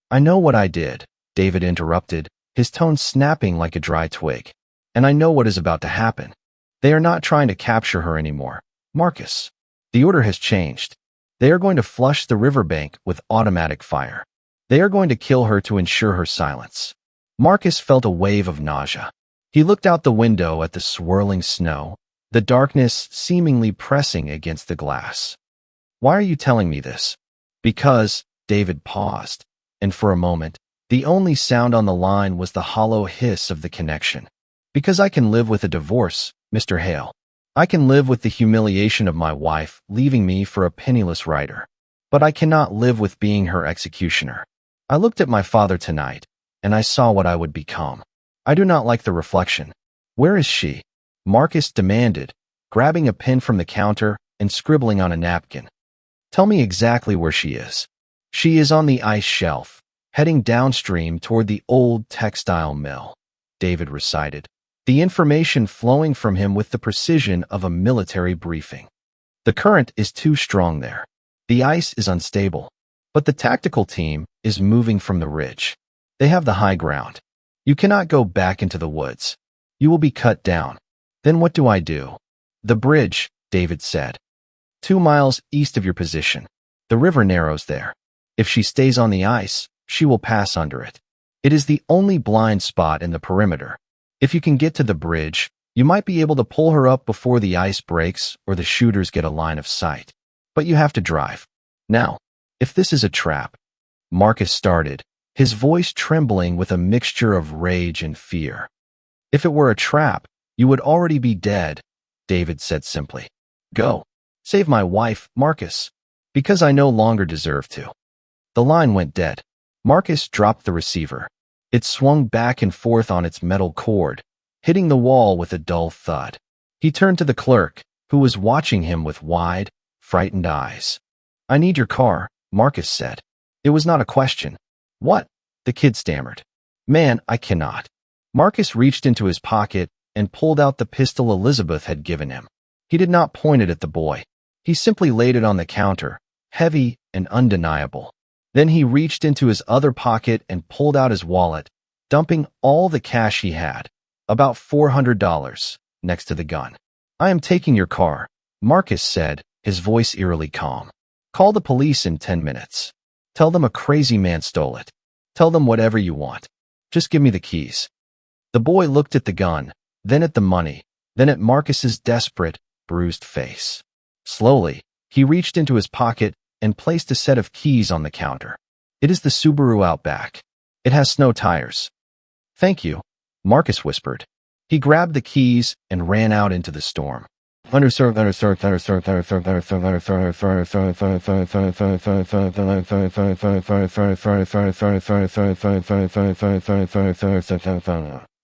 I know what I did, David interrupted, his tone snapping like a dry twig. And I know what is about to happen. They are not trying to capture her anymore. Marcus. The order has changed. They are going to flush the riverbank with automatic fire. They are going to kill her to ensure her silence. Marcus felt a wave of nausea. He looked out the window at the swirling snow, the darkness seemingly pressing against the glass. Why are you telling me this? Because, David paused, and for a moment, the only sound on the line was the hollow hiss of the connection. Because I can live with a divorce, Mr. Hale. I can live with the humiliation of my wife leaving me for a penniless writer. But I cannot live with being her executioner. I looked at my father tonight, and I saw what I would become. I do not like the reflection. Where is she? Marcus demanded, grabbing a pen from the counter and scribbling on a napkin. Tell me exactly where she is. She is on the ice shelf, heading downstream toward the old textile mill, David recited, the information flowing from him with the precision of a military briefing. The current is too strong there. The ice is unstable, but the tactical team is moving from the ridge. They have the high ground. You cannot go back into the woods. You will be cut down. Then what do I do? The bridge, David said. 2 miles east of your position. The river narrows there. If she stays on the ice, she will pass under it. It is the only blind spot in the perimeter. If you can get to the bridge, You might be able to pull her up before the ice breaks or the shooters get a line of sight. But you have to drive. Now, if this is a trap, Marcus started, his voice trembling with a mixture of rage and fear. If it were a trap, you would already be dead, David said simply. Go. Save my wife, Marcus. Because I no longer deserve to. The line went dead. Marcus dropped the receiver. It swung back and forth on its metal cord, hitting the wall with a dull thud. He turned to the clerk, who was watching him with wide, frightened eyes. I need your car, Marcus said. It was not a question. What? The kid stammered. Man, I cannot. Marcus reached into his pocket and pulled out the pistol Elizabeth had given him. He did not point it at the boy. He simply laid it on the counter, heavy and undeniable. Then he reached into his other pocket and pulled out his wallet, dumping all the cash he had, about $400, next to the gun. I am taking your car, Marcus said, his voice eerily calm. Call the police in 10 minutes. Tell them a crazy man stole it. Tell them whatever you want. Just give me the keys. The boy looked at the gun, then at the money, then at Marcus's desperate, bruised face. Slowly, he reached into his pocket and placed a set of keys on the counter. It is the Subaru Outback. It has snow tires. Thank you, Marcus whispered. He grabbed the keys and ran out into the storm.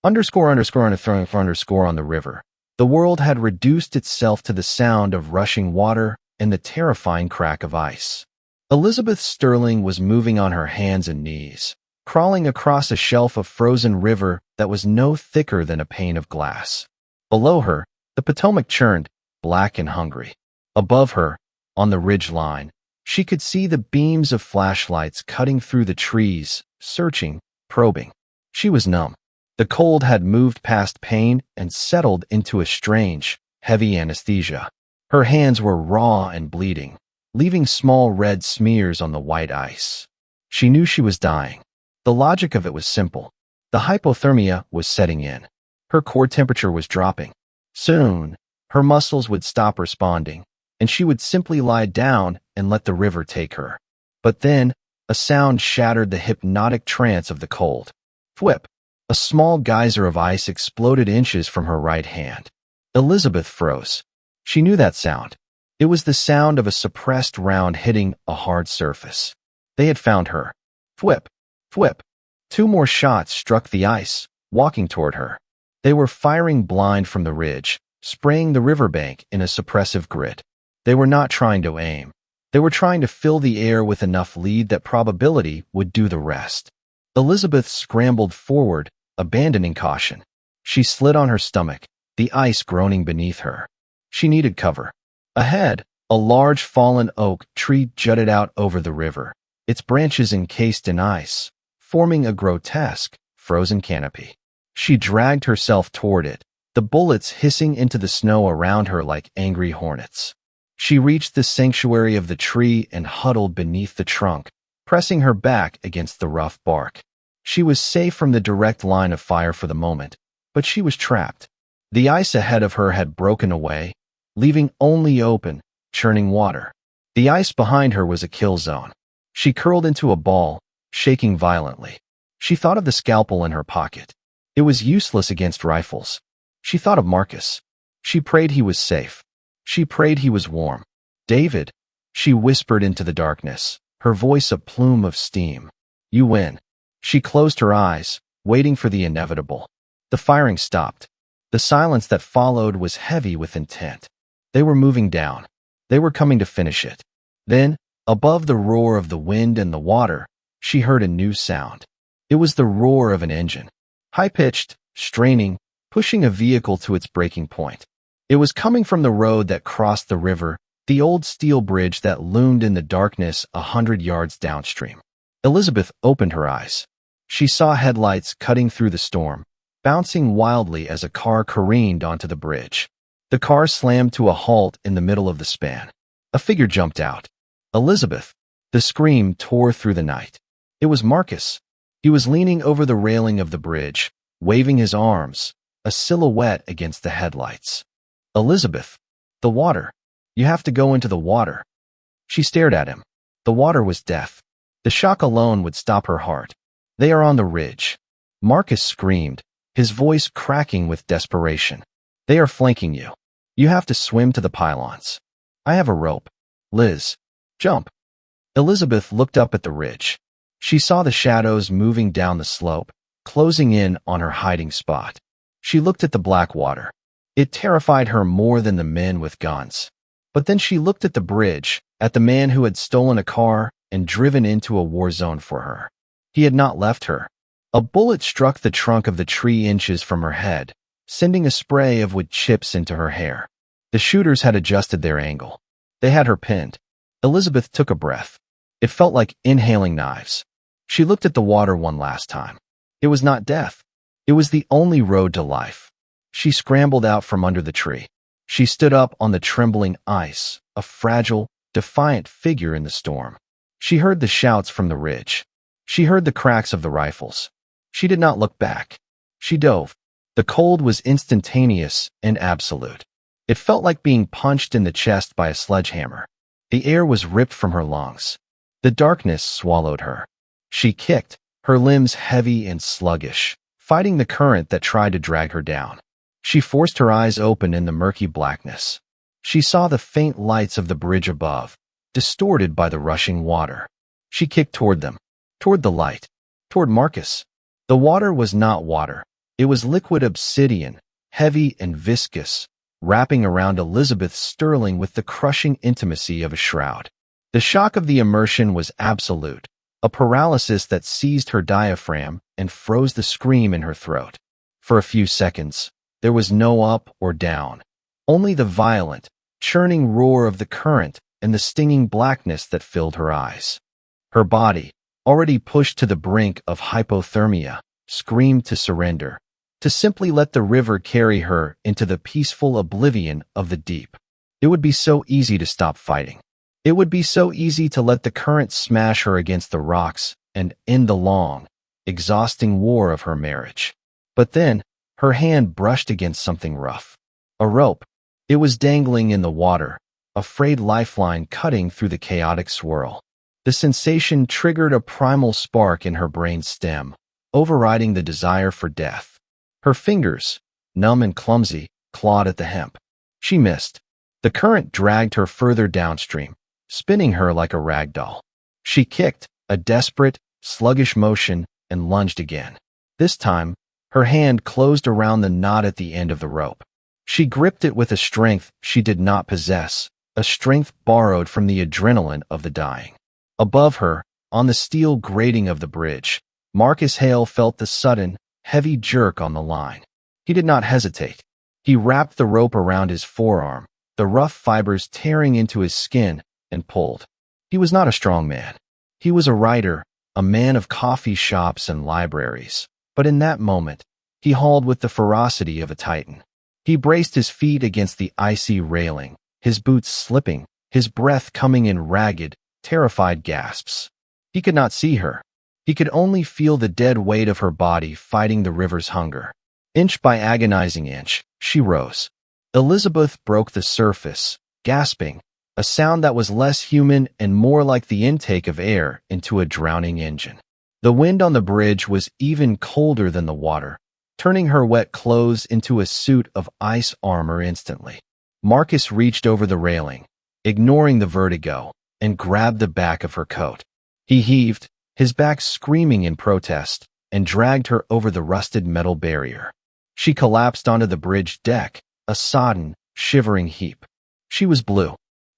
Underscore on the river. The world had reduced itself to the sound of rushing water and the terrifying crack of ice. Elizabeth Sterling was moving on her hands and knees, crawling across a shelf of frozen river that was no thicker than a pane of glass. Below her, the Potomac churned, black and hungry. Above her, on the ridge line, she could see the beams of flashlights cutting through the trees, searching, probing. She was numb. The cold had moved past pain and settled into a strange, heavy anesthesia. Her hands were raw and bleeding, leaving small red smears on the white ice. She knew she was dying. The logic of it was simple. The hypothermia was setting in. Her core temperature was dropping. Soon, her muscles would stop responding, and she would simply lie down and let the river take her. But then, a sound shattered the hypnotic trance of the cold. Thwip! A small geyser of ice exploded inches from her right hand. Elizabeth froze. She knew that sound. It was the sound of a suppressed round hitting a hard surface. They had found her. Thwip! Thwip! 2 more shots struck the ice, walking toward her. They were firing blind from the ridge, spraying the riverbank in a suppressive grit. They were not trying to aim. They were trying to fill the air with enough lead that probability would do the rest. Elizabeth scrambled forward, abandoning caution. She slid on her stomach, the ice groaning beneath her. She needed cover. Ahead, a large fallen oak tree jutted out over the river, its branches encased in ice, forming a grotesque, frozen canopy. She dragged herself toward it, the bullets hissing into the snow around her like angry hornets. She reached the sanctuary of the tree and huddled beneath the trunk, pressing her back against the rough bark. She was safe from the direct line of fire for the moment, but she was trapped. The ice ahead of her had broken away, leaving only open, churning water. The ice behind her was a kill zone. She curled into a ball, shaking violently. She thought of the scalpel in her pocket. It was useless against rifles. She thought of Marcus. She prayed he was safe. She prayed he was warm. David, she whispered into the darkness, her voice a plume of steam. You win. She closed her eyes, waiting for the inevitable. The firing stopped. The silence that followed was heavy with intent. They were moving down. They were coming to finish it. Then, above the roar of the wind and the water, she heard a new sound. It was the roar of an engine. High-pitched, straining, pushing a vehicle to its breaking point. It was coming from the road that crossed the river, the old steel bridge that loomed in the darkness 100 yards downstream. Elizabeth opened her eyes. She saw headlights cutting through the storm, bouncing wildly as a car careened onto the bridge. The car slammed to a halt in the middle of the span. A figure jumped out. Elizabeth. The scream tore through the night. It was Marcus. He was leaning over the railing of the bridge, waving his arms, a silhouette against the headlights. Elizabeth, the water. You have to go into the water. She stared at him. The water was death. The shock alone would stop her heart. They are on the ridge. Marcus screamed, his voice cracking with desperation. They are flanking you. You have to swim to the pylons. I have a rope. Liz, jump. Elizabeth looked up at the ridge. She saw the shadows moving down the slope, closing in on her hiding spot. She looked at the black water. It terrified her more than the men with guns. But then she looked at the bridge, at the man who had stolen a car and driven into a war zone for her. He had not left her. A bullet struck the trunk of the tree inches from her head, sending a spray of wood chips into her hair. The shooters had adjusted their angle. They had her pinned. Elizabeth took a breath. It felt like inhaling knives. She looked at the water one last time. It was not death. It was the only road to life. She scrambled out from under the tree. She stood up on the trembling ice, a fragile, defiant figure in the storm. She heard the shouts from the ridge. She heard the cracks of the rifles. She did not look back. She dove. The cold was instantaneous and absolute. It felt like being punched in the chest by a sledgehammer. The air was ripped from her lungs. The darkness swallowed her. She kicked, her limbs heavy and sluggish, fighting the current that tried to drag her down. She forced her eyes open in the murky blackness. She saw the faint lights of the bridge above, distorted by the rushing water. She kicked toward them, toward the light, toward Marcus. The water was not water. It was liquid obsidian, heavy and viscous, wrapping around Elizabeth Sterling with the crushing intimacy of a shroud. The shock of the immersion was absolute, a paralysis that seized her diaphragm and froze the scream in her throat. For a few seconds, there was no up or down, only the violent, churning roar of the current and the stinging blackness that filled her eyes. Her body, already pushed to the brink of hypothermia, screamed to surrender, to simply let the river carry her into the peaceful oblivion of the deep. It would be so easy to stop fighting. It would be so easy to let the current smash her against the rocks and end the long, exhausting war of her marriage. But then, her hand brushed against something rough. A rope. It was dangling in the water, a frayed lifeline cutting through the chaotic swirl. The sensation triggered a primal spark in her brain stem, overriding the desire for death. Her fingers, numb and clumsy, clawed at the hemp. She missed. The current dragged her further downstream, spinning her like a rag doll. She kicked, a desperate, sluggish motion, and lunged again. This time, her hand closed around the knot at the end of the rope. She gripped it with a strength she did not possess, a strength borrowed from the adrenaline of the dying. Above her, on the steel grating of the bridge, Marcus Hale felt the sudden, heavy jerk on the line. He did not hesitate. He wrapped the rope around his forearm, the rough fibers tearing into his skin, and pulled. He was not a strong man. He was a writer, a man of coffee shops and libraries. But in that moment, he hauled with the ferocity of a titan. He braced his feet against the icy railing, his boots slipping, his breath coming in ragged, terrified gasps. He could not see her. He could only feel the dead weight of her body fighting the river's hunger. Inch by agonizing inch, she rose. Elizabeth broke the surface, gasping, a sound that was less human and more like the intake of air into a drowning engine. The wind on the bridge was even colder than the water, turning her wet clothes into a suit of ice armor instantly. Marcus reached over the railing, ignoring the vertigo, and grabbed the back of her coat. He heaved, his back screaming in protest, and dragged her over the rusted metal barrier. She collapsed onto the bridge deck, a sodden, shivering heap. She was blue.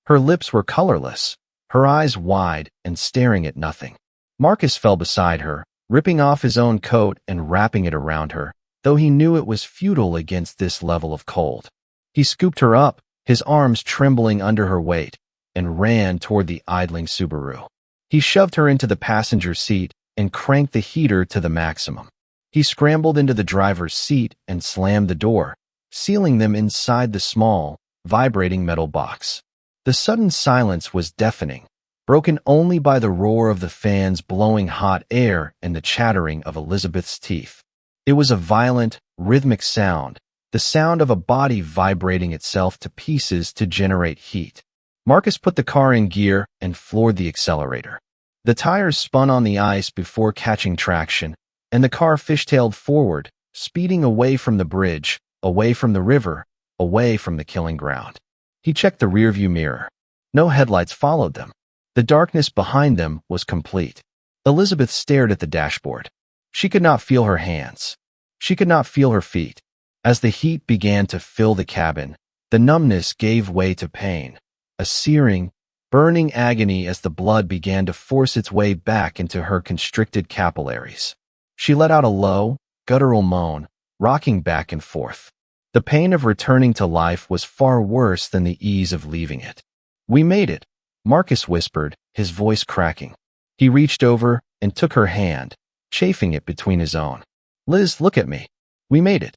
Her lips were colorless, her eyes wide and staring at nothing. Marcus fell beside her, ripping off his own coat and wrapping it around her, though he knew it was futile against this level of cold. He scooped her up, his arms trembling under her weight, and ran toward the idling Subaru. He shoved her into the passenger seat and cranked the heater to the maximum. He scrambled into the driver's seat and slammed the door, sealing them inside the small, vibrating metal box. The sudden silence was deafening, broken only by the roar of the fans blowing hot air and the chattering of Elizabeth's teeth. It was a violent, rhythmic sound, the sound of a body vibrating itself to pieces to generate heat. Marcus put the car in gear and floored the accelerator. The tires spun on the ice before catching traction, and the car fishtailed forward, speeding away from the bridge, away from the river, away from the killing ground. He checked the rearview mirror. No headlights followed them. The darkness behind them was complete. Elizabeth stared at the dashboard. She could not feel her hands. She could not feel her feet. As the heat began to fill the cabin, the numbness gave way to pain, a searing, burning agony as the blood began to force its way back into her constricted capillaries. She let out a low, guttural moan, rocking back and forth. The pain of returning to life was far worse than the ease of leaving it. "We made it," Marcus whispered, his voice cracking. He reached over and took her hand, chafing it between his own. "Liz, look at me. We made it."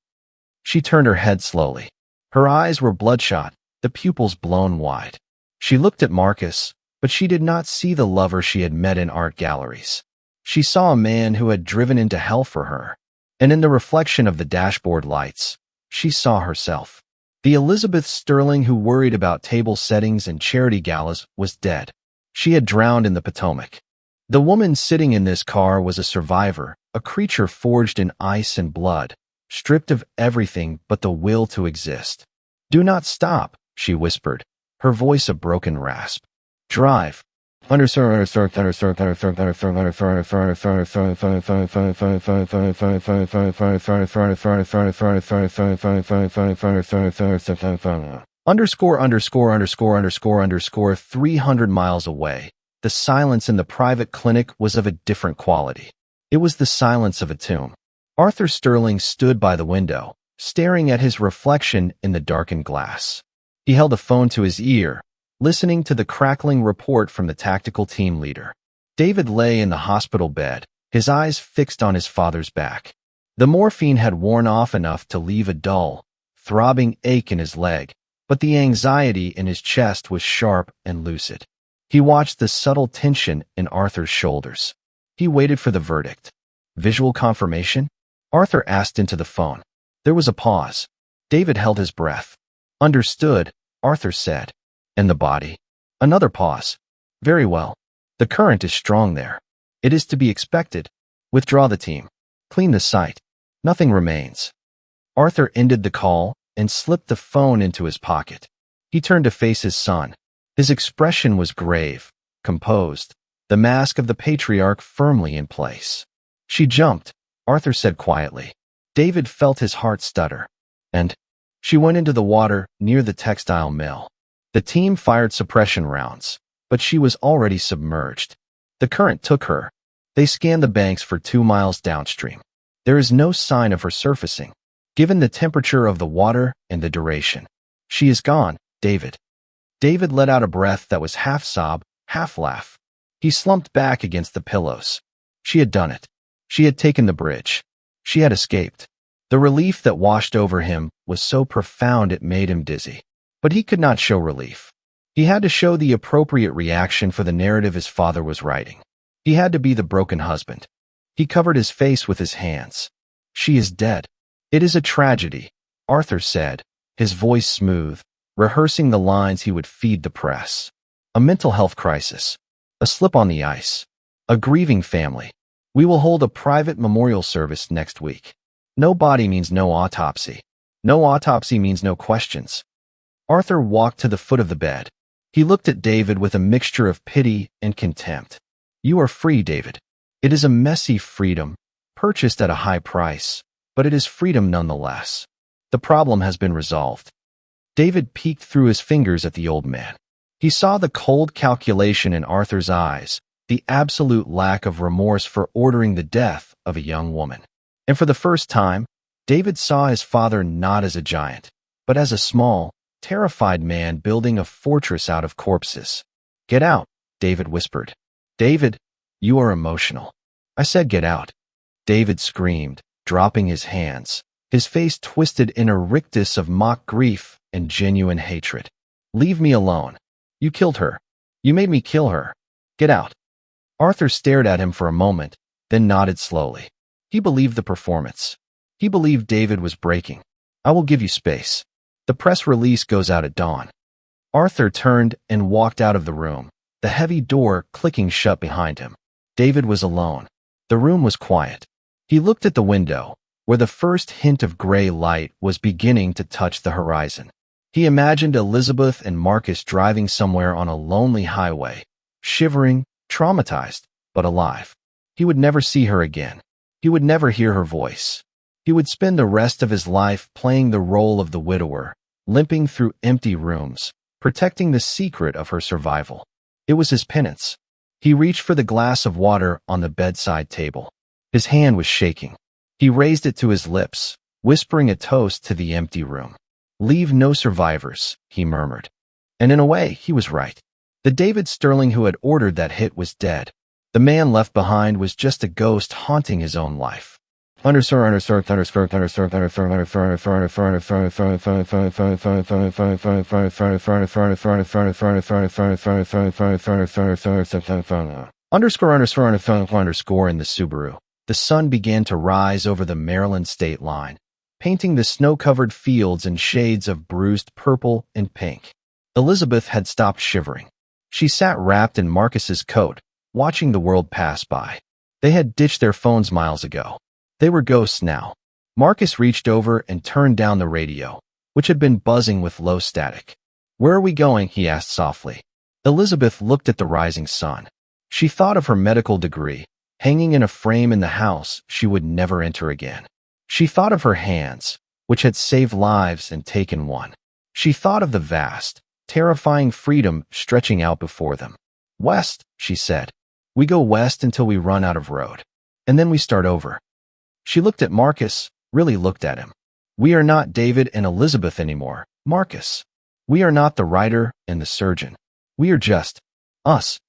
She turned her head slowly. Her eyes were bloodshot, the pupils blown wide. She looked at Marcus, but she did not see the lover she had met in art galleries. She saw a man who had driven into hell for her, and in the reflection of the dashboard lights, she saw herself. The Elizabeth Sterling who worried about table settings and charity galas was dead. She had drowned in the Potomac. The woman sitting in this car was a survivor, a creature forged in ice and blood, stripped of everything but the will to exist. "Do not stop," she whispered, her voice a broken rasp. "Drive." Understood. Underscore 300 miles away, the silence in the private clinic was of a different quality. It was the silence of a tomb. Arthur Sterling stood by the window, staring at his reflection in the darkened glass. He held a phone to his ear, listening to the crackling report from the tactical team leader. David lay in the hospital bed, his eyes fixed on his father's back. The morphine had worn off enough to leave a dull, throbbing ache in his leg, but the anxiety in his chest was sharp and lucid. He watched the subtle tension in Arthur's shoulders. He waited for the verdict. "Visual confirmation?" Arthur asked into the phone. There was a pause. David held his breath. "Understood," Arthur said. "And the body?" Another pause. "Very well. The current is strong there. It is to be expected. Withdraw the team. Clean the site. Nothing remains." Arthur ended the call and slipped the phone into his pocket. He turned to face his son. His expression was grave, composed, the mask of the patriarch firmly in place. "She jumped," Arthur said quietly. David felt his heart stutter. "And?" "She went into the water near the textile mill. The team fired suppression rounds, but she was already submerged. The current took her. They scanned the banks for 2 miles downstream. There is no sign of her surfacing, given the temperature of the water and the duration. She is gone, David." David let out a breath that was half sob, half laugh. He slumped back against the pillows. She had done it. She had taken the bridge. She had escaped. The relief that washed over him was so profound it made him dizzy. But he could not show relief. He had to show the appropriate reaction for the narrative his father was writing. He had to be the broken husband. He covered his face with his hands. "She is dead. It is a tragedy," Arthur said, his voice smooth, rehearsing the lines he would feed the press. "A mental health crisis. A slip on the ice. A grieving family. We will hold a private memorial service next week. No body means no autopsy. No autopsy means no questions." Arthur walked to the foot of the bed. He looked at David with a mixture of pity and contempt. "You are free, David. It is a messy freedom, purchased at a high price, but it is freedom nonetheless. The problem has been resolved." David peeked through his fingers at the old man. He saw the cold calculation in Arthur's eyes, the absolute lack of remorse for ordering the death of a young woman. And for the first time, David saw his father not as a giant, but as a small, terrified man building a fortress out of corpses. "Get out," David whispered. "David, you are emotional." "I said get out." David screamed, dropping his hands, his face twisted in a rictus of mock grief and genuine hatred. "Leave me alone. You killed her. You made me kill her. Get out." Arthur stared at him for a moment, then nodded slowly. He believed the performance. He believed David was breaking. I will give you space. The press release goes out at dawn. Arthur turned and walked out of the room, the heavy door clicking shut behind him. David was alone. The room was quiet. He looked at the window, where the first hint of gray light was beginning to touch the horizon. He imagined Elizabeth and Marcus driving somewhere on a lonely highway, shivering, traumatized, but alive. He would never see her again. He would never hear her voice. He would spend the rest of his life playing the role of the widower, limping through empty rooms, protecting the secret of her survival. It was his penance. He reached for the glass of water on the bedside table. His hand was shaking. He raised it to his lips, whispering a toast to the empty room. "Leave no survivors," he murmured. And in a way, he was right. The David Sterling who had ordered that hit was dead. The man left behind was just a ghost haunting his own life. Underscore. In the Subaru, the sun began to rise over the Maryland state line, painting the snow-covered fields in shades of bruised purple and pink. Elizabeth had stopped shivering. She sat wrapped in Marcus's coat, watching the world pass by. They had ditched their phones miles ago. They were ghosts now. Marcus reached over and turned down the radio, which had been buzzing with low static. "Where are we going?" he asked softly. Elizabeth looked at the rising sun. She thought of her medical degree, hanging in a frame in the house she would never enter again. She thought of her hands, which had saved lives and taken one. She thought of the vast, terrifying freedom stretching out before them. "West," she said. "We go west until we run out of road. And then we start over." She looked at Marcus, really looked at him. "We are not David and Elizabeth anymore, Marcus. We are not the writer and the surgeon. We are just us."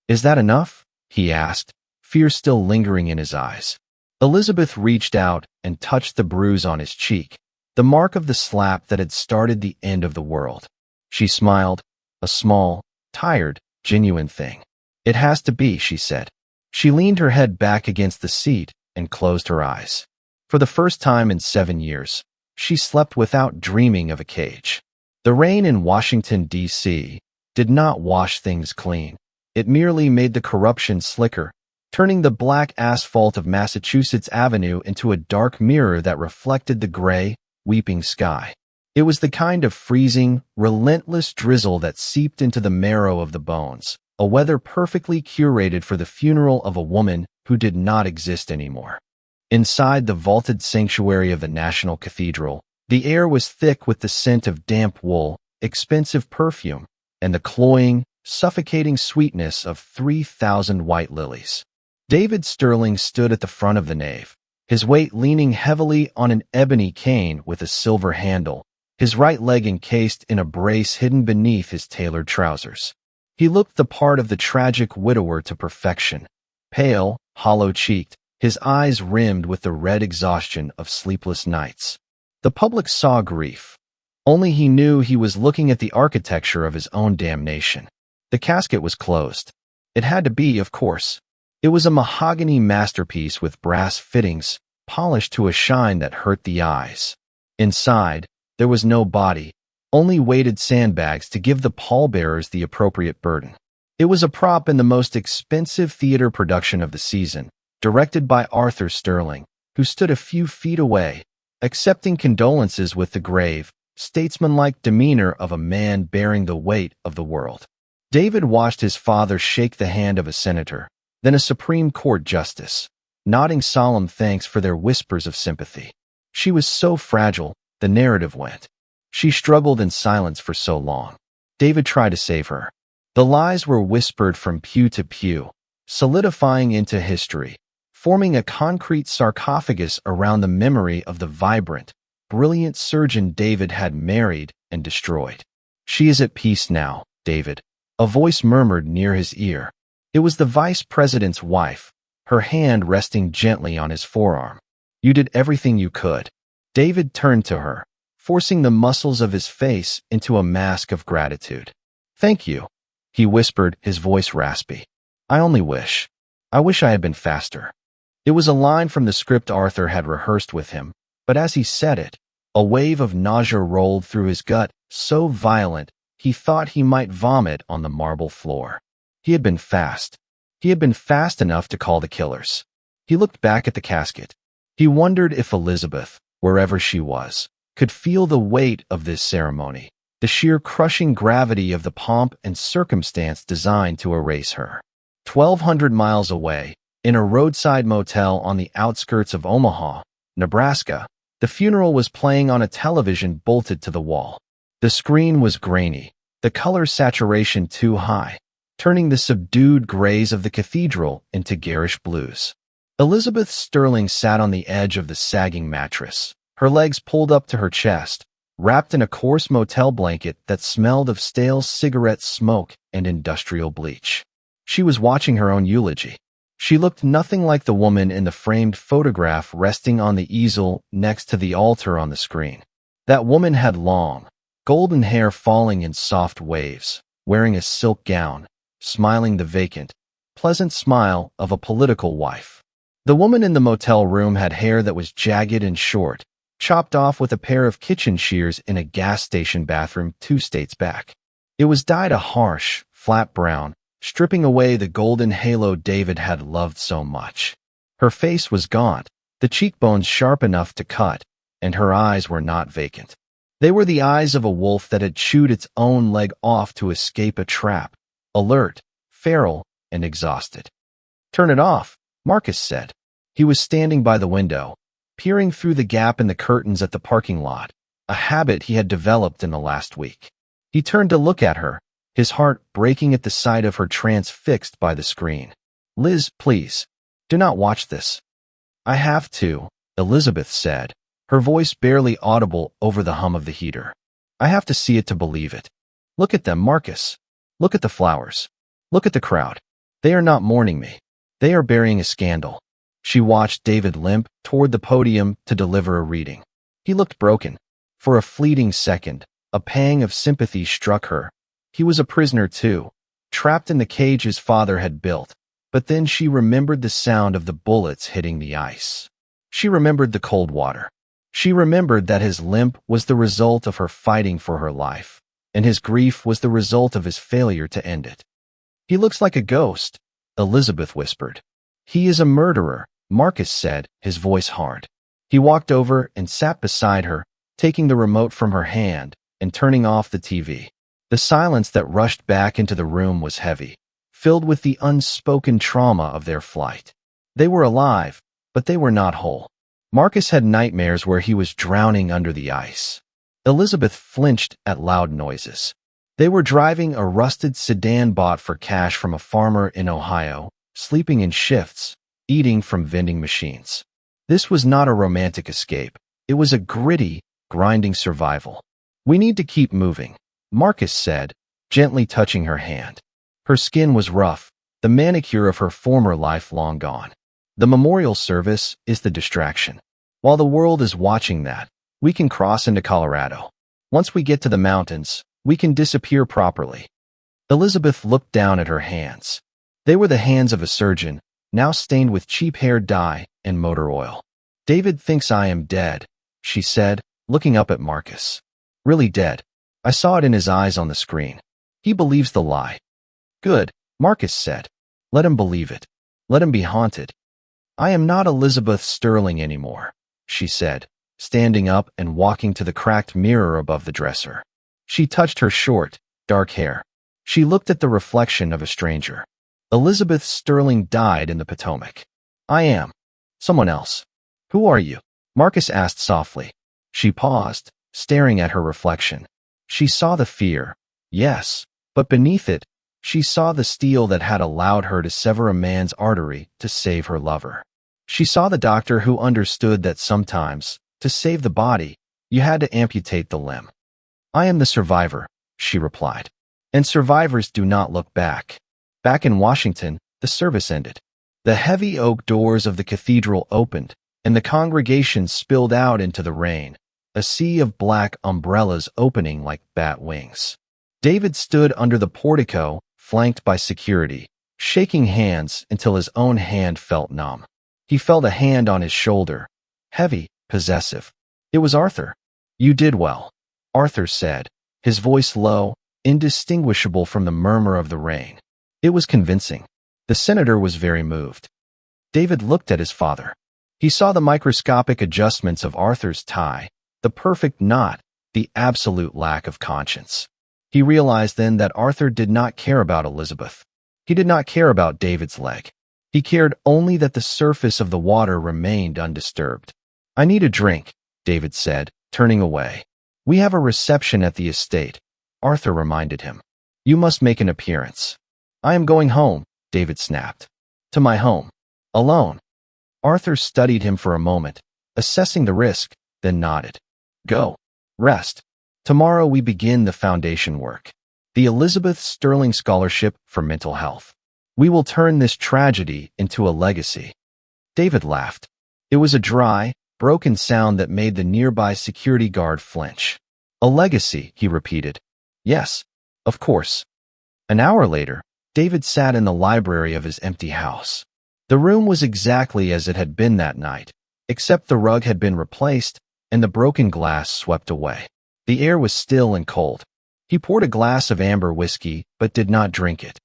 "Is that enough?" he asked, fear still lingering in his eyes. Elizabeth reached out and touched the bruise on his cheek, the mark of the slap that had started the end of the world. She smiled, a small, tired, genuine thing. "It has to be," she said. She leaned her head back against the seat and closed her eyes. For the first time in 7 years, she slept without dreaming of a cage. The rain in Washington, D.C., did not wash things clean. It merely made the corruption slicker, turning the black asphalt of Massachusetts Avenue into a dark mirror that reflected the gray, weeping sky. It was the kind of freezing, relentless drizzle that seeped into the marrow of the bones, a weather perfectly curated for the funeral of a woman who did not exist anymore. Inside the vaulted sanctuary of the National Cathedral, the air was thick with the scent of damp wool, expensive perfume, and the cloying, suffocating sweetness of 3,000 white lilies. David Sterling stood at the front of the nave, his weight leaning heavily on an ebony cane with a silver handle, his right leg encased in a brace hidden beneath his tailored trousers. He looked the part of the tragic widower to perfection, pale, hollow-cheeked, his eyes rimmed with the red exhaustion of sleepless nights. The public saw grief. Only he knew he was looking at the architecture of his own damnation. The casket was closed. It had to be, of course. It was a mahogany masterpiece with brass fittings, polished to a shine that hurt the eyes. Inside, there was no body, only weighted sandbags to give the pallbearers the appropriate burden. It was a prop in the most expensive theater production of the season, directed by Arthur Sterling, who stood a few feet away, accepting condolences with the grave, statesmanlike demeanor of a man bearing the weight of the world. David watched his father shake the hand of a senator, then a Supreme Court justice, nodding solemn thanks for their whispers of sympathy. She was so fragile, the narrative went. She struggled in silence for so long. David tried to save her. The lies were whispered from pew to pew, solidifying into history, forming a concrete sarcophagus around the memory of the vibrant, brilliant surgeon David had married and destroyed. "She is at peace now, David," a voice murmured near his ear. It was the vice president's wife, her hand resting gently on his forearm. "You did everything you could." David turned to her, forcing the muscles of his face into a mask of gratitude. "Thank you," he whispered, his voice raspy. I wish I had been faster." It was a line from the script Arthur had rehearsed with him, But as he said it, a wave of nausea rolled through his gut, so violent he thought he might vomit on the marble floor. He had been fast. He had been fast enough to call the killers. He looked back at the casket. He wondered if Elizabeth, wherever she was, could feel the weight of this ceremony, the sheer crushing gravity of the pomp and circumstance designed to erase her. 1,200 miles away, in a roadside motel on the outskirts of Omaha, Nebraska, the funeral was playing on a television bolted to the wall. The screen was grainy, the color saturation too high, turning the subdued grays of the cathedral into garish blues. Elizabeth Sterling sat on the edge of the sagging mattress, her legs pulled up to her chest, wrapped in a coarse motel blanket that smelled of stale cigarette smoke and industrial bleach. She was watching her own eulogy. She looked nothing like the woman in the framed photograph resting on the easel next to the altar on the screen. That woman had long, golden hair falling in soft waves, wearing a silk gown, smiling the vacant, pleasant smile of a political wife. The woman in the motel room had hair that was jagged and short, chopped off with a pair of kitchen shears in a gas station bathroom 2 states back. It was dyed a harsh, flat brown, stripping away the golden halo David had loved so much. Her face was gaunt, the cheekbones sharp enough to cut, and her eyes were not vacant. They were the eyes of a wolf that had chewed its own leg off to escape a trap, alert, feral, and exhausted. "Turn it off," Marcus said. He was standing by the window, peering through the gap in the curtains at the parking lot, a habit he had developed in the last week. He turned to look at her, his heart breaking at the sight of her transfixed by the screen. "Liz, please, do not watch this." "I have to," Elizabeth said, her voice barely audible over the hum of the heater. "I have to see it to believe it. Look at them, Marcus. Look at the flowers. Look at the crowd. They are not mourning me. They are burying a scandal." She watched David limp toward the podium to deliver a reading. He looked broken. For a fleeting second, a pang of sympathy struck her. He was a prisoner too, trapped in the cage his father had built. But then she remembered the sound of the bullets hitting the ice. She remembered the cold water. She remembered that his limp was the result of her fighting for her life, and his grief was the result of his failure to end it. "He looks like a ghost," Elizabeth whispered. "He is a murderer," Marcus said, his voice hard. He walked over and sat beside her, taking the remote from her hand and turning off the TV. The silence that rushed back into the room was heavy, filled with the unspoken trauma of their flight. They were alive, but they were not whole. Marcus had nightmares where he was drowning under the ice. Elizabeth flinched at loud noises. They were driving a rusted sedan bought for cash from a farmer in Ohio, sleeping in shifts, eating from vending machines. This was not a romantic escape. It was a gritty, grinding survival. "We need to keep moving," Marcus said, gently touching her hand. Her skin was rough, the manicure of her former life long gone. "The memorial service is the distraction. While the world is watching that, we can cross into Colorado. Once we get to the mountains, we can disappear properly." Elizabeth looked down at her hands. They were the hands of a surgeon, now stained with cheap hair dye and motor oil. "David thinks I am dead," she said, looking up at Marcus. "Really dead. I saw it in his eyes on the screen. He believes the lie." "Good," Marcus said. "Let him believe it. Let him be haunted." "I am not Elizabeth Sterling anymore," she said, standing up and walking to the cracked mirror above the dresser. She touched her short, dark hair. She looked at the reflection of a stranger. "Elizabeth Sterling died in the Potomac. I am someone else." "Who are you?" Marcus asked softly. She paused, staring at her reflection. She saw the fear, yes, but beneath it, she saw the steel that had allowed her to sever a man's artery to save her lover. She saw the doctor who understood that sometimes, to save the body, you had to amputate the limb. "I am the survivor," she replied. "And survivors do not look back." Back in Washington, the service ended. The heavy oak doors of the cathedral opened, and the congregation spilled out into the rain, a sea of black umbrellas opening like bat wings. David stood under the portico, flanked by security, shaking hands until his own hand felt numb. He felt a hand on his shoulder, heavy, possessive. It was Arthur. You did well, Arthur said, his voice low, indistinguishable from the murmur of the rain. It was convincing. The senator was very moved. David looked at his father. He saw the microscopic adjustments of Arthur's tie, the perfect knot, the absolute lack of conscience. He realized then that Arthur did not care about Elizabeth. He did not care about David's leg. He cared only that the surface of the water remained undisturbed. I need a drink, David said, turning away. We have a reception at the estate, Arthur reminded him. You must make an appearance. I am going home, David snapped. To my home. Alone. Arthur studied him for a moment, assessing the risk, then nodded. Go. Rest. Tomorrow we begin the foundation work. The Elizabeth Sterling Scholarship for Mental Health. We will turn this tragedy into a legacy. David laughed. It was a dry, broken sound that made the nearby security guard flinch. A legacy, he repeated. Yes, of course. An hour later, David sat in the library of his empty house. The room was exactly as it had been that night, except the rug had been replaced and the broken glass swept away. The air was still and cold. He poured a glass of amber whiskey, but did not drink it.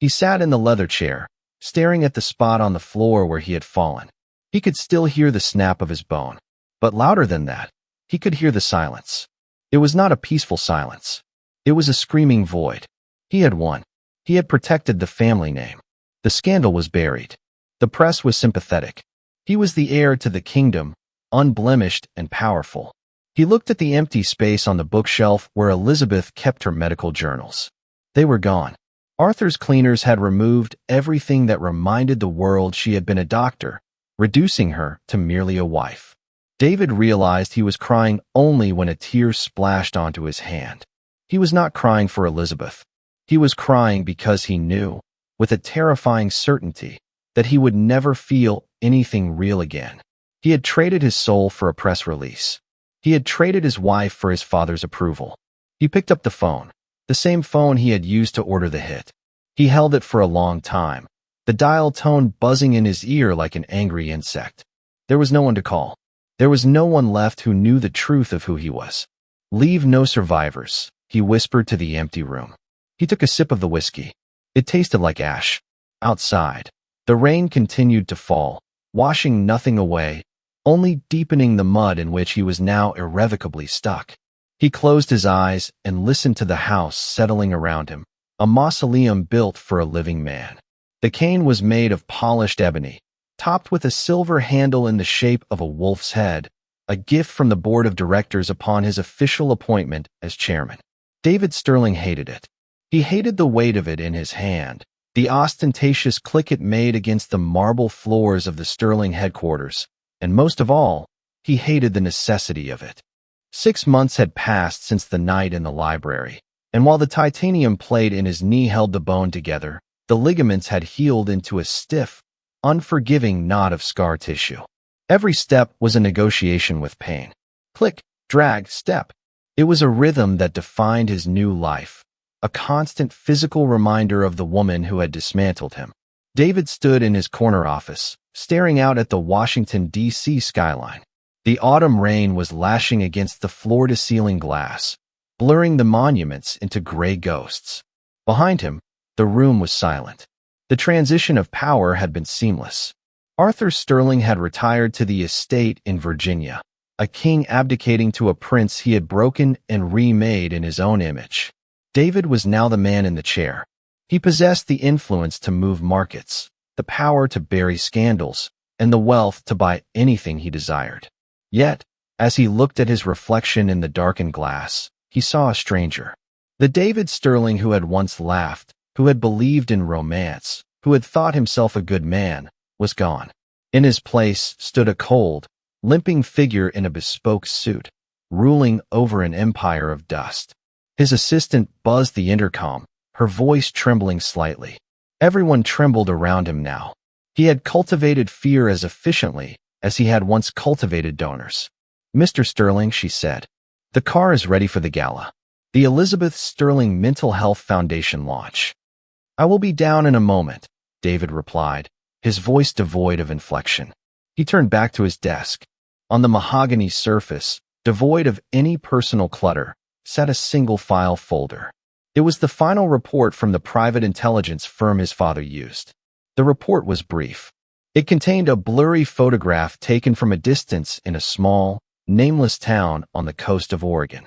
He sat in the leather chair, staring at the spot on the floor where he had fallen. He could still hear the snap of his bone, but louder than that, he could hear the silence. It was not a peaceful silence. It was a screaming void. He had won. He had protected the family name. The scandal was buried. The press was sympathetic. He was the heir to the kingdom, unblemished and powerful. He looked at the empty space on the bookshelf where Elizabeth kept her medical journals. They were gone. Arthur's cleaners had removed everything that reminded the world she had been a doctor, reducing her to merely a wife. David realized he was crying only when a tear splashed onto his hand. He was not crying for Elizabeth. He was crying because he knew, with a terrifying certainty, that he would never feel anything real again. He had traded his soul for a press release. He had traded his wife for his father's approval. He picked up the phone, the same phone he had used to order the hit. He held it for a long time, the dial tone buzzing in his ear like an angry insect. There was no one to call. There was no one left who knew the truth of who he was. Leave no survivors, he whispered to the empty room. He took a sip of the whiskey. It tasted like ash. Outside, the rain continued to fall, washing nothing away, only deepening the mud in which he was now irrevocably stuck. He closed his eyes and listened to the house settling around him, a mausoleum built for a living man. The cane was made of polished ebony, topped with a silver handle in the shape of a wolf's head, a gift from the board of directors upon his official appointment as chairman. David Sterling hated it. He hated the weight of it in his hand, the ostentatious click it made against the marble floors of the Sterling headquarters, and most of all, he hated the necessity of it. 6 months had passed since the night in the library, and while the titanium plate in his knee held the bone together, the ligaments had healed into a stiff, unforgiving knot of scar tissue. Every step was a negotiation with pain. Click, drag, step. It was a rhythm that defined his new life, a constant physical reminder of the woman who had dismantled him. David stood in his corner office, staring out at the Washington, D.C. skyline. The autumn rain was lashing against the floor-to-ceiling glass, blurring the monuments into gray ghosts. Behind him, the room was silent. The transition of power had been seamless. Arthur Sterling had retired to the estate in Virginia, a king abdicating to a prince he had broken and remade in his own image. David was now the man in the chair. He possessed the influence to move markets, the power to bury scandals, and the wealth to buy anything he desired. Yet, as he looked at his reflection in the darkened glass, he saw a stranger. The David Sterling who had once laughed, who had believed in romance, who had thought himself a good man, was gone. In his place stood a cold, limping figure in a bespoke suit, ruling over an empire of dust. His assistant buzzed the intercom, her voice trembling slightly. Everyone trembled around him now. He had cultivated fear as efficiently as he had once cultivated donors. "Mr. Sterling," she said, "the car is ready for the gala. The Elizabeth Sterling Mental Health Foundation launch." "I will be down in a moment," David replied, his voice devoid of inflection. He turned back to his desk. On the mahogany surface, Devoid of any personal clutter, sat a single file folder. It was the final report from the private intelligence firm his father used. The report was brief. It contained a blurry photograph taken from a distance in a small, nameless town on the coast of Oregon.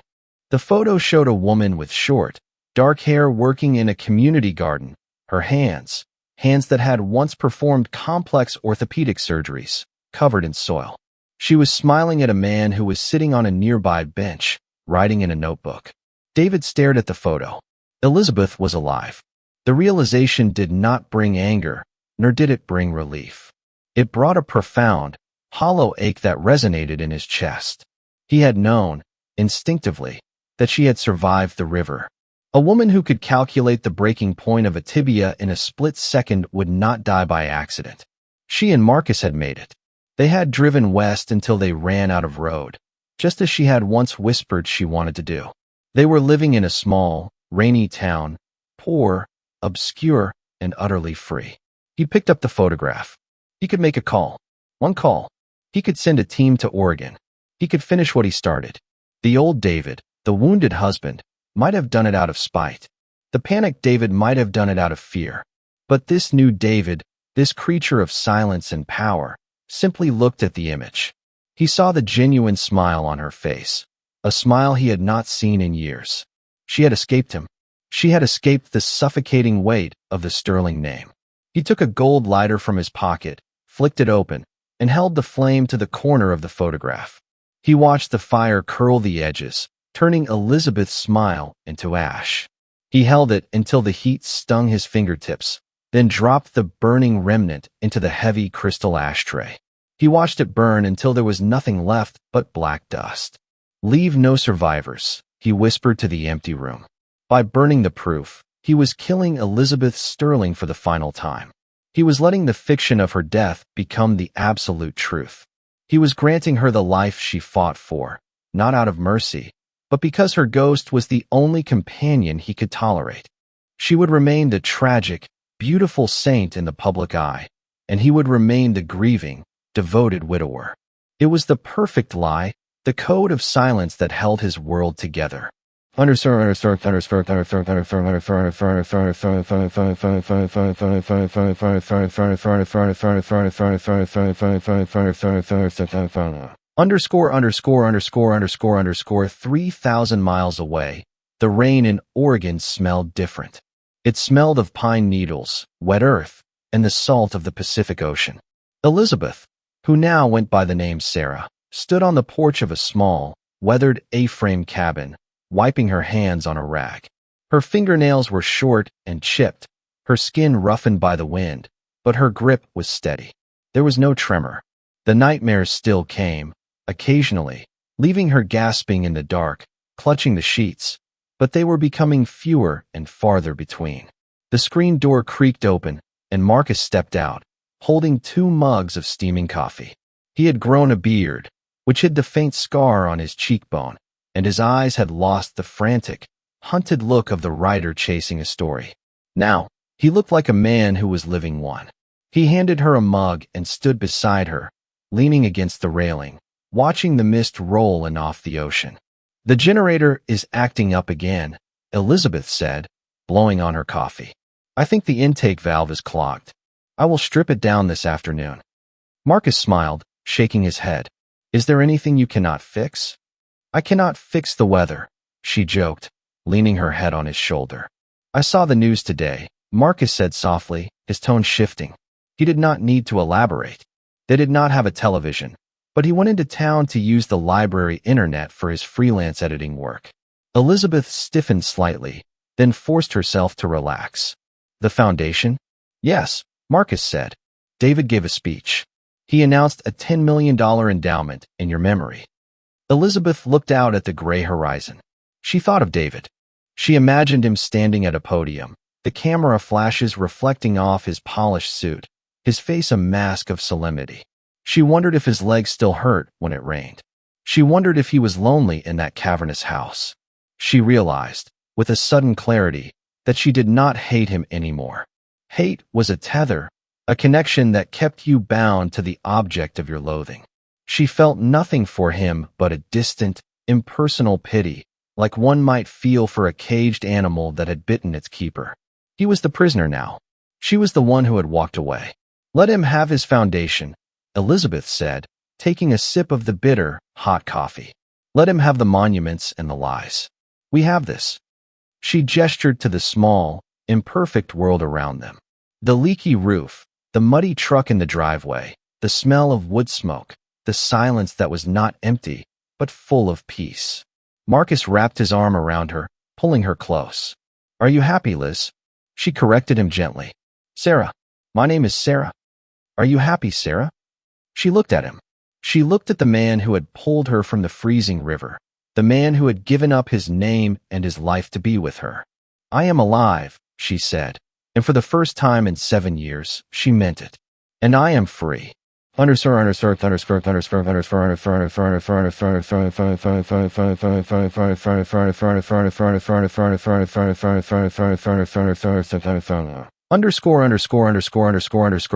The photo showed a woman with short, dark hair working in a community garden, her hands that had once performed complex orthopedic surgeries, covered in soil. She was smiling at a man who was sitting on a nearby bench, writing in a notebook. David stared at the photo. Elizabeth was alive. The realization did not bring anger, nor did it bring relief. It brought a profound, hollow ache that resonated in his chest. He had known, instinctively, that she had survived the river. A woman who could calculate the breaking point of a tibia in a split second would not die by accident. She and Marcus had made it. They had driven west until they ran out of road, just as she had once whispered she wanted to do. They were living in a small, rainy town, poor, obscure, and utterly free. He picked up the photograph. He could make a call. One call. He could send a team to Oregon. He could finish what he started. The old David, the wounded husband, might have done it out of spite. The panicked David might have done it out of fear. But this new David, this creature of silence and power, simply looked at the image. He saw the genuine smile on her face, a smile he had not seen in years. She had escaped him. She had escaped the suffocating weight of the sterling name. He took a gold lighter from his pocket, flicked it open, and held the flame to the corner of the photograph. He watched the fire curl the edges, turning Elizabeth's smile into ash. He held it until the heat stung his fingertips, then dropped the burning remnant into the heavy crystal ashtray. He watched it burn until there was nothing left but black dust. "Leave no survivors," he whispered to the empty room. By burning the proof, he was killing Elizabeth Sterling for the final time. He was letting the fiction of her death become the absolute truth. He was granting her the life she fought for, not out of mercy, but because her ghost was the only companion he could tolerate. She would remain the tragic, beautiful saint in the public eye, and he would remain the grieving, devoted widower. It was the perfect lie, the code of silence that held his world together. Understood. Underscore 3,000 miles away, the rain in Oregon smelled different. It smelled of pine needles, wet earth, and the salt of the Pacific Ocean. Elizabeth, who now went by the name Sarah, stood on the porch of a small, weathered A-frame cabin, wiping her hands on a rag. Her fingernails were short and chipped, her skin roughened by the wind, but her grip was steady. There was no tremor. The nightmares still came, occasionally, leaving her gasping in the dark, clutching the sheets, but they were becoming fewer and farther between. The screen door creaked open, and Marcus stepped out, holding 2 mugs of steaming coffee. He had grown a beard, which hid the faint scar on his cheekbone, and his eyes had lost the frantic, hunted look of the writer chasing a story. Now, he looked like a man who was living one. He handed her a mug and stood beside her, leaning against the railing, watching the mist roll in off the ocean. "The generator is acting up again," Elizabeth said, blowing on her coffee. "I think the intake valve is clogged. I will strip it down this afternoon." Marcus smiled, shaking his head. "Is there anything you cannot fix?" "I cannot fix the weather," she joked, leaning her head on his shoulder. "I saw the news today," Marcus said softly, his tone shifting. He did not need to elaborate. They did not have a television, but he went into town to use the library internet for his freelance editing work. Elizabeth stiffened slightly, then forced herself to relax. "The foundation?" "Yes," Marcus said. "David gave a speech. He announced a $10 million endowment in your memory." Elizabeth looked out at the gray horizon. She thought of David. She imagined him standing at a podium, the camera flashes reflecting off his polished suit, his face a mask of solemnity. She wondered if his legs still hurt when it rained. She wondered if he was lonely in that cavernous house. She realized, with a sudden clarity, that she did not hate him anymore. Hate was a tether, a connection that kept you bound to the object of your loathing. She felt nothing for him but a distant, impersonal pity, like one might feel for a caged animal that had bitten its keeper. He was the prisoner now. She was the one who had walked away. Let him have his foundation, Elizabeth said, taking a sip of the bitter, hot coffee. Let him have the monuments and the lies. We have this. She gestured to the small, imperfect world around them. The leaky roof, the muddy truck in the driveway, the smell of wood smoke, the silence that was not empty, but full of peace. Marcus wrapped his arm around her, pulling her close. Are you happy, Liz? She corrected him gently. Sarah. My name is Sarah. Are you happy, Sarah? She looked at him. She looked at the man who had pulled her from the freezing river, the man who had given up his name and his life to be with her. I am alive, she said, and for the first time in 7 years, she meant it. And I am free. Underscore.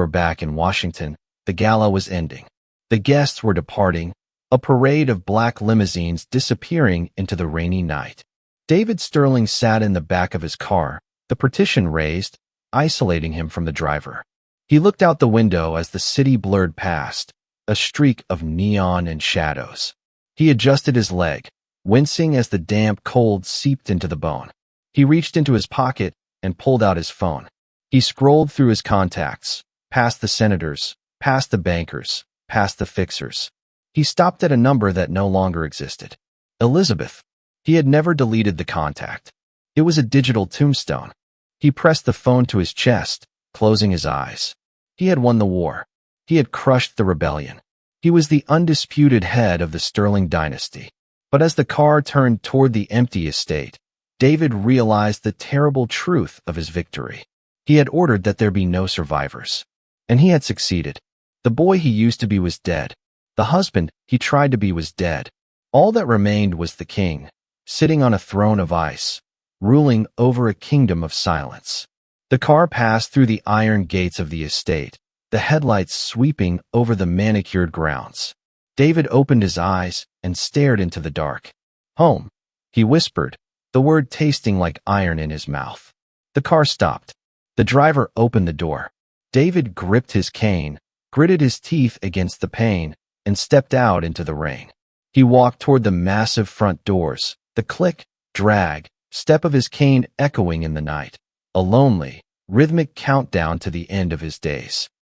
Back in Washington, the gala was ending. The guests were departing, a parade of black limousines disappearing into the rainy night. David Sterling sat in the back of his car, the partition raised, isolating him from the driver. He looked out the window as the city blurred past, a streak of neon and shadows. He adjusted his leg, wincing as the damp cold seeped into the bone. He reached into his pocket and pulled out his phone. He scrolled through his contacts, past the senators, past the bankers, past the fixers. He stopped at a number that no longer existed. Elizabeth. He had never deleted the contact. It was a digital tombstone. He pressed the phone to his chest, closing his eyes. He had won the war. He had crushed the rebellion. He was the undisputed head of the Sterling dynasty. But as the car turned toward the empty estate, David realized the terrible truth of his victory. He had ordered that there be no survivors. And he had succeeded. The boy he used to be was dead. The husband he tried to be was dead. All that remained was the king, sitting on a throne of ice, ruling over a kingdom of silence. The car passed through the iron gates of the estate, the headlights sweeping over the manicured grounds. David opened his eyes and stared into the dark. Home, he whispered, the word tasting like iron in his mouth. The car stopped. The driver opened the door. David gripped his cane, gritted his teeth against the pain, and stepped out into the rain. He walked toward the massive front doors, the click, drag, step of his cane echoing in the night, a lonely, rhythmic countdown to the end of his days.